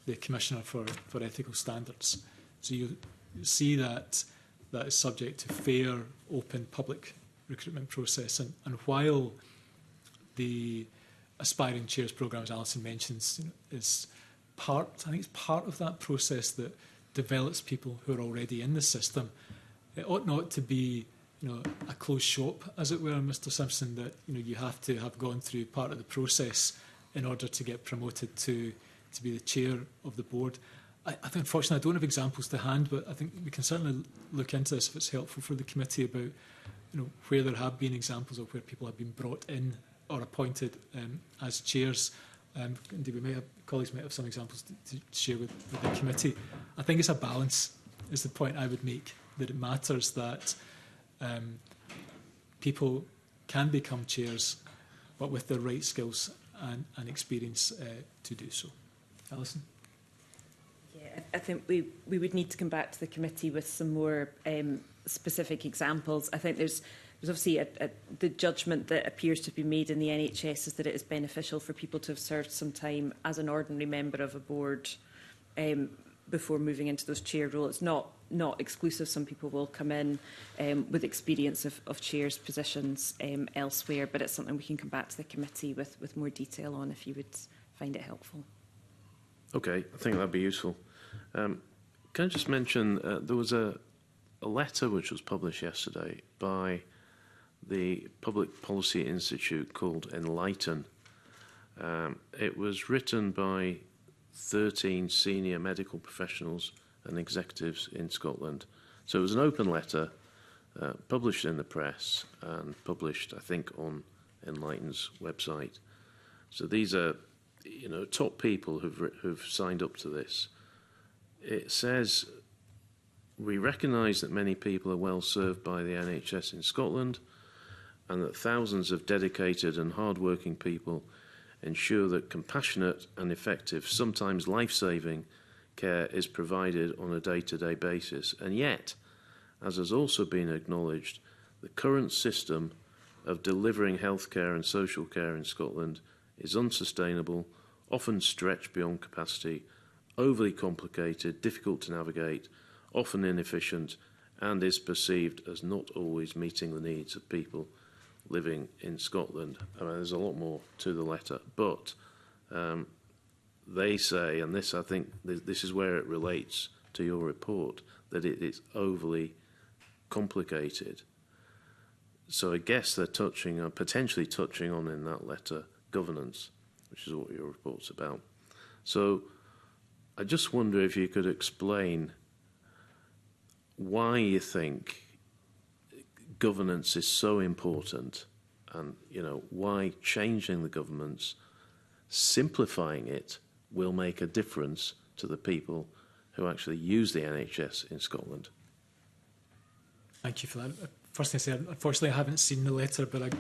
the Commissioner for Ethical Standards. So you see that is subject to fair, open, public recruitment process. And while the Aspiring Chairs programme, as Alison mentions, is part of that process that develops people who are already in the system. It ought not to be, a closed shop, as it were, Mr. Simpson, that you have to have gone through part of the process in order to get promoted to be the chair of the board. I think, unfortunately, I don't have examples to hand, but I think we can certainly look into this if it's helpful for the committee about where there have been examples of where people have been brought in or appointed as chairs. Indeed, colleagues might have some examples to share with the committee. I think it's a balance, is the point I would make, that it matters that people can become chairs, but with the right skills and experience to do so. Alison? Yeah, I think we would need to come back to the committee with some more specific examples. I think there's obviously the judgment that appears to be made in the NHS is that it is beneficial for people to have served some time as an ordinary member of a board before moving into those chair roles. It's not exclusive. Some people will come in with experience of chairs positions elsewhere, but it's something we can come back to the committee with more detail on if you would find it helpful. OK, I think that'd be useful. Can I just mention there was a letter which was published yesterday by the Public Policy Institute called Enlighten. It was written by 13 senior medical professionals and executives in Scotland. So it was an open letter published in the press and published, I think, on Enlighten's website. So these are, top people who've signed up to this. It says, we recognise that many people are well served by the NHS in Scotland and that thousands of dedicated and hard-working people ensure that compassionate and effective, sometimes life-saving, care is provided on a day-to-day basis. And yet, as has also been acknowledged, the current system of delivering healthcare and social care in Scotland is unsustainable, often stretched beyond capacity, overly complicated, difficult to navigate, often inefficient, and is perceived as not always meeting the needs of people living in Scotland. I mean, there's a lot more to the letter, but they say, and this, I think, this is where it relates to your report, that it is overly complicated. So I guess they're potentially touching on in that letter governance, which is what your report's about. So I just wonder if you could explain why you think governance is so important, and why changing the governance, simplifying it, will make a difference to the people who actually use the NHS in Scotland. Thank you for that. First thing I say, unfortunately, I haven't seen the letter, but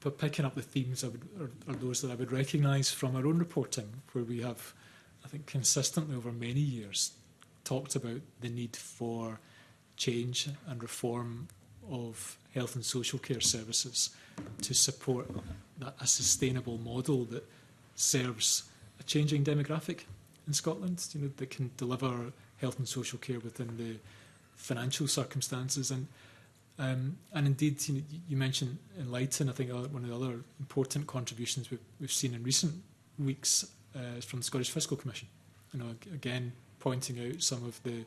but picking up the themes are those that I would recognise from our own reporting, where we have I think, consistently over many years talked about the need for change and reform of health and social care services to support a sustainable model that serves a changing demographic in Scotland, that can deliver health and social care within the financial circumstances. And indeed, you mentioned Enlighten. I think one of the other important contributions we've seen in recent weeks is from the Scottish Fiscal Commission. Again, pointing out some of the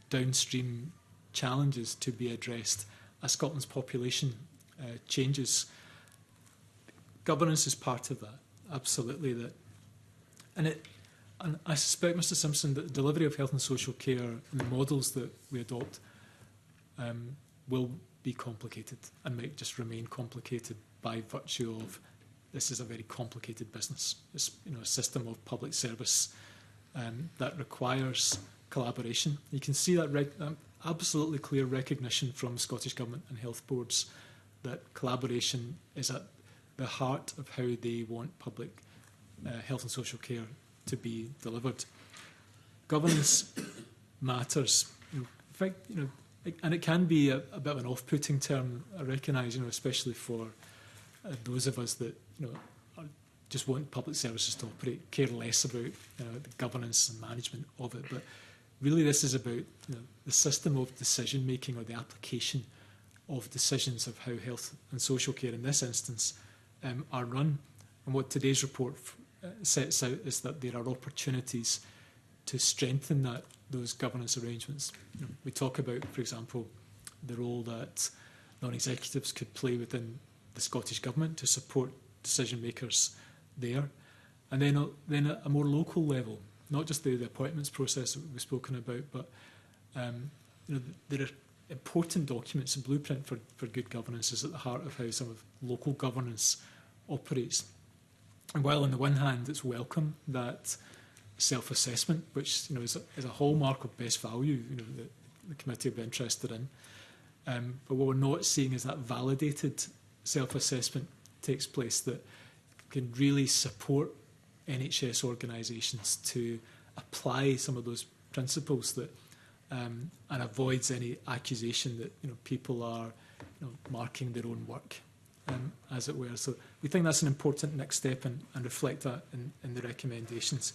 downstream challenges to be addressed as Scotland's population changes. Governance is part of that, absolutely. And I suspect, Mr Simpson, that the delivery of health and social care and the models that we adopt will be complicated and might just remain complicated by virtue of this is a very complicated business. It's a system of public service that requires collaboration. You can see that absolutely clear recognition from Scottish Government and health boards that collaboration is at the heart of how they want public health and social care to be delivered. Governance matters. In fact, and it can be a bit of an off-putting term, I recognise, especially for those of us that just want public services to operate, care less about the governance and management of it. But really, this is about the system of decision making or the application of decisions of how health and social care, in this instance, are run. And what today's report sets out is that there are opportunities to strengthen those governance arrangements. We talk about, for example, the role that non-executives could play within the Scottish Government to support decision makers there. And then at a more local level, not just the appointments process that we've spoken about, but there are important documents. A blueprint for good governance is at the heart of how some of local governance operates. And while on the one hand it's welcome that self-assessment, which is a hallmark of best value, that the committee will be interested in, but what we're not seeing is that validated self-assessment takes place that can really support NHS organisations to apply some of those principles that and avoids any accusation that people are marking their own work, as it were. So we think that's an important next step and reflect that in the recommendations.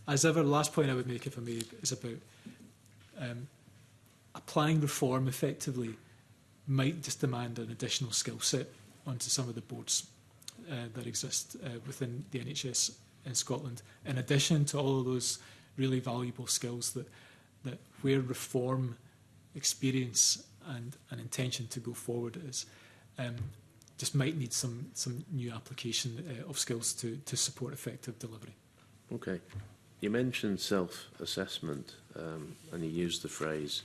As ever, the last point I would make, if I may, is about applying reform effectively might just demand an additional skill set onto some of the boards that exist within the NHS in Scotland, in addition to all of those really valuable skills that where reform, experience and an intention to go forward is, just might need some new application of skills to support effective delivery. Okay. You mentioned self-assessment and you used the phrase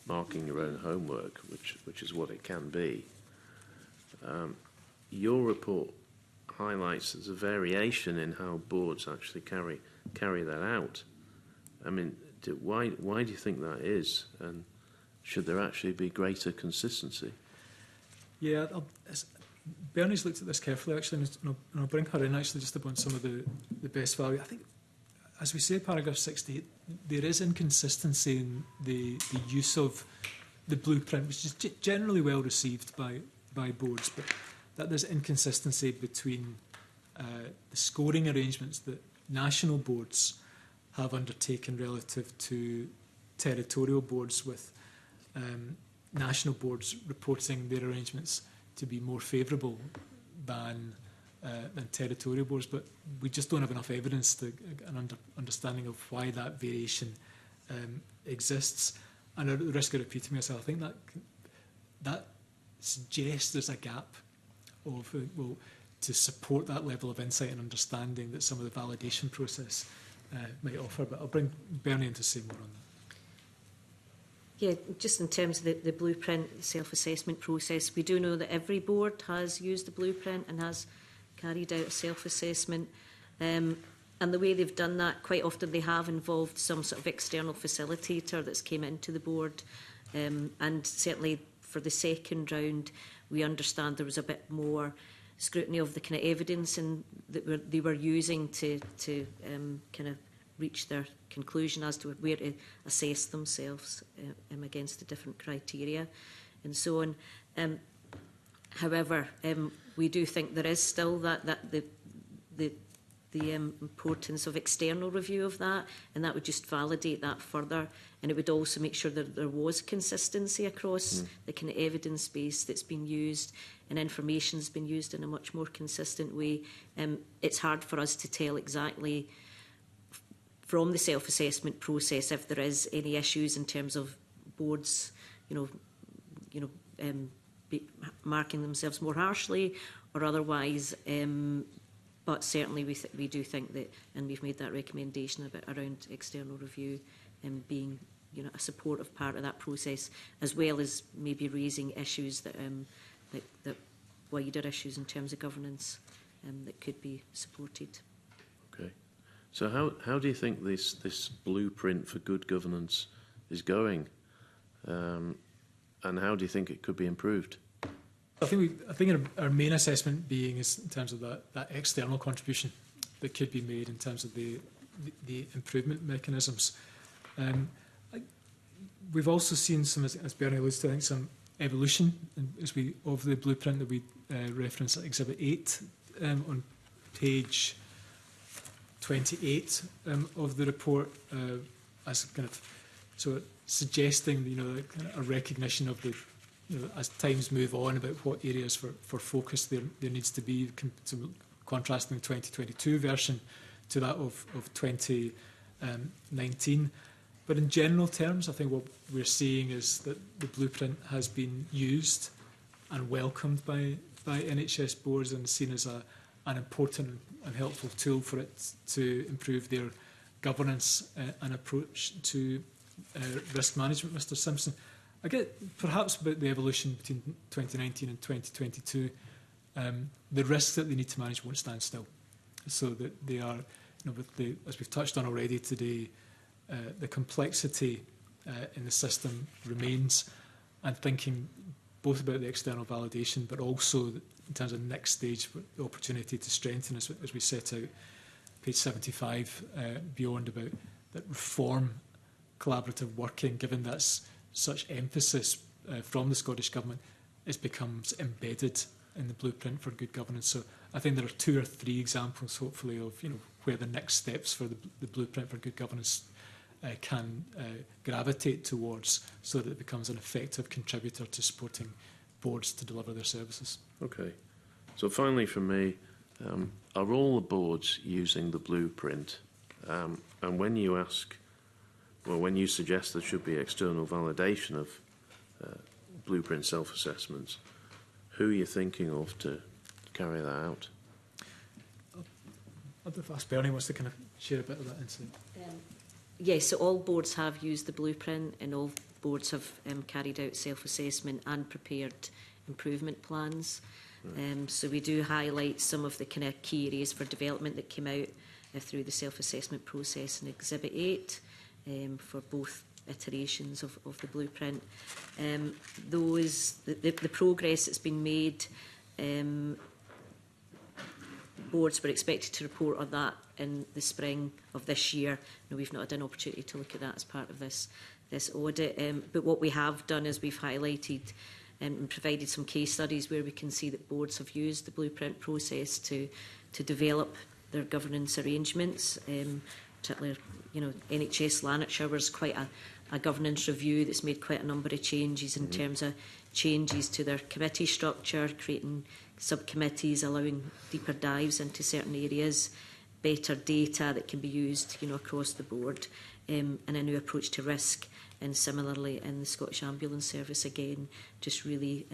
marking your own homework, which is what it can be. Your report highlights there's a variation in how boards actually carry that out. I mean, why do you think that is? And should there actually be greater consistency? Yeah, Bernie's looked at this carefully, actually, and I'll bring her in, actually, just upon some of the best value. I think, as we say, paragraph 68, there is inconsistency in the use of the blueprint, which is generally well received by boards, but that there's inconsistency between the scoring arrangements that national boards have undertaken relative to territorial boards, with national boards reporting their arrangements to be more favourable than territorial boards. But we just don't have enough evidence to an understanding of why that variation exists. And at the risk of repeating myself, I think that suggests there's a gap of to support that level of insight and understanding that some of the validation process might offer. But I'll bring Bernie in to say more on that. Yeah, just in terms of the blueprint, the self-assessment process, we do know that every board has used the blueprint and has carried out a self-assessment. And the way they've done that, quite often they have involved some sort of external facilitator that's came into the board. And certainly for the second round, we understand there was a bit more scrutiny of the kind of evidence that they were using to kind of reach their conclusion as to where to assess themselves against the different criteria and so on. However, we do think there is still the importance of external review of that, and that would just validate that further, and it would also make sure that there was consistency across the kind of evidence base that's been used, and information's been used in a much more consistent way. It's hard for us to tell exactly from the self-assessment process if there is any issues in terms of boards, marking themselves more harshly or otherwise. But certainly we do think that, and we've made that recommendation around external review being a supportive part of that process, as well as maybe raising issues that wider issues in terms of governance that could be supported. Okay. So how do you think this blueprint for good governance is going? And how do you think it could be improved? I think our main assessment being is in terms of that external contribution that could be made in terms of the improvement mechanisms. We've also seen some, as Bernie alludes to, I think some evolution of the blueprint that we reference at Exhibit 8 on page 28 of the report, as kind of suggesting kind of a recognition of the as times move on about what areas for focus there needs to be, contrasting the 2022 version to that of 2019. But in general terms, I think what we're seeing is that the blueprint has been used and welcomed by NHS boards and seen as an important and helpful tool for it to improve their governance and approach to risk management. Mr. Simpson, I get perhaps about the evolution between 2019 and 2022. The risks that they need to manage won't stand still, so that they are, as we've touched on already today, the complexity in the system remains, and thinking both about the external validation, but also in terms of next stage, the opportunity to strengthen, as we set out page 75 beyond, about that reform collaborative working, given that's such emphasis from the Scottish Government, it becomes embedded in the blueprint for good governance. So I think there are 2 or 3 examples, hopefully, of where the next steps for the blueprint for good governance can gravitate towards, so that it becomes an effective contributor to supporting boards to deliver their services. Okay. So finally from me, are all the boards using the blueprint? And when you ask, well, when you suggest there should be external validation of blueprint self-assessments, who are you thinking of to carry that out? I'd ask Bernie wants to kind of share a bit of that insight. Yes, so all boards have used the blueprint, and all boards have carried out self-assessment and prepared improvement plans. So we do highlight some of the kind of key areas for development that came out through the self-assessment process in Exhibit 8 for both iterations of the blueprint. The progress that's been made, boards were expected to report on that in the spring of this year. No, we've not had an opportunity to look at that as part of this audit. But what we have done is we've highlighted and provided some case studies where we can see that boards have used the blueprint process to develop their governance arrangements. Particularly, NHS Lanarkshire was quite a governance review that's made quite a number of changes in terms of changes to their committee structure, creating subcommittees, allowing deeper dives into certain areas, better data that can be used across the board, and a new approach to risk. And similarly in the Scottish Ambulance Service, again, just really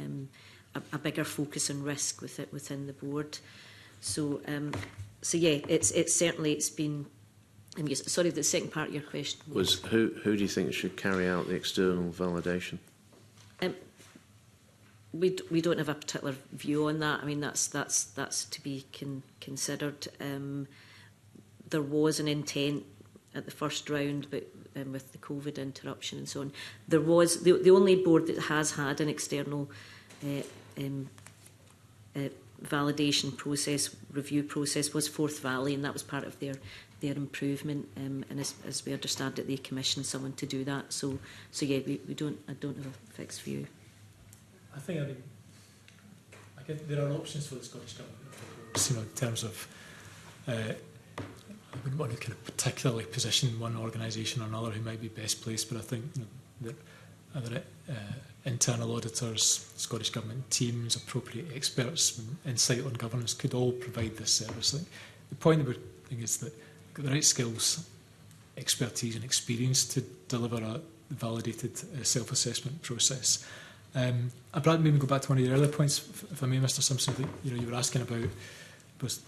a bigger focus on risk within the board. So yeah, it's been. Sorry, the second part of your question was who do you think should carry out the external validation? We don't have a particular view on that. I mean, that's to be considered. There was an intent at the first round, but with the COVID interruption and so on, there was the only board that has had an external validation process, review process, was Forth Valley, and that was part of their their improvement, and as we understand it, they commissioned someone to do that. So yeah, I don't have a fixed view. I think there are options for the Scottish Government, in terms of I wouldn't want to kind of particularly position one organisation or another who might be best placed, but I think that other internal auditors, Scottish Government teams, appropriate experts, insight on governance could all provide this service. The point of the thing is that you've got the right skills, expertise and experience to deliver a validated self-assessment process. I'd rather maybe go back to one of your earlier points, if I may, Mr Simpson, that you were asking about was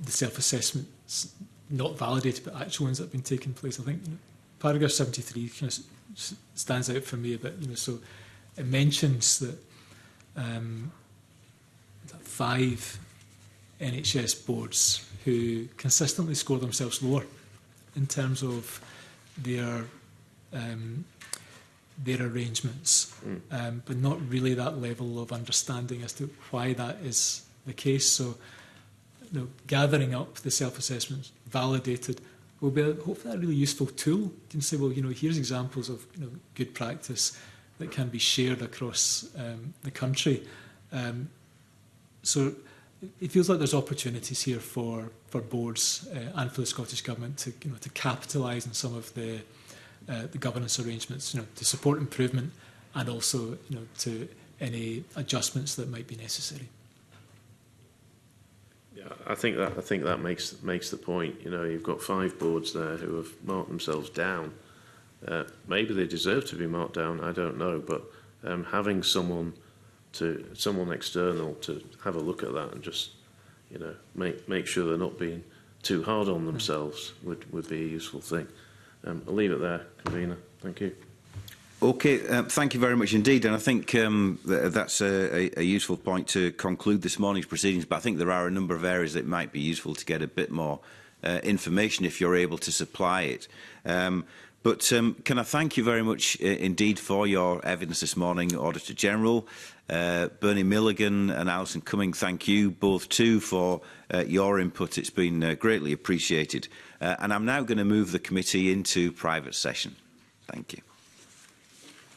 the self-assessments not validated, but actual ones that have been taking place. I think paragraph 73 kind of stands out for me a bit. So it mentions that 5 NHS boards who consistently score themselves lower in terms of their arrangements, but not really that level of understanding as to why that is the case. So, gathering up the self-assessments, validated, will be hopefully a really useful tool. You can say, well, here's examples of good practice that can be shared across the country. So it feels like there's opportunities here for boards and for the Scottish Government to capitalise on some of the governance arrangements, to support improvement and also to any adjustments that might be necessary. Yeah, I think that makes the point. You've got 5 boards there who have marked themselves down. Maybe they deserve to be marked down. I don't know, but having someone external to have a look at that and just make sure they're not being too hard on themselves would be a useful thing. I'll leave it there, Convener. Thank you. Okay, thank you very much indeed, and I think that's a useful point to conclude this morning's proceedings, but I think there are a number of areas that might be useful to get a bit more information if you're able to supply it. But can I thank you very much indeed for your evidence this morning, Auditor General. Bernie Milligan and Alison Cumming, thank you both too for your input. It's been greatly appreciated. And I'm now going to move the committee into private session. Thank you.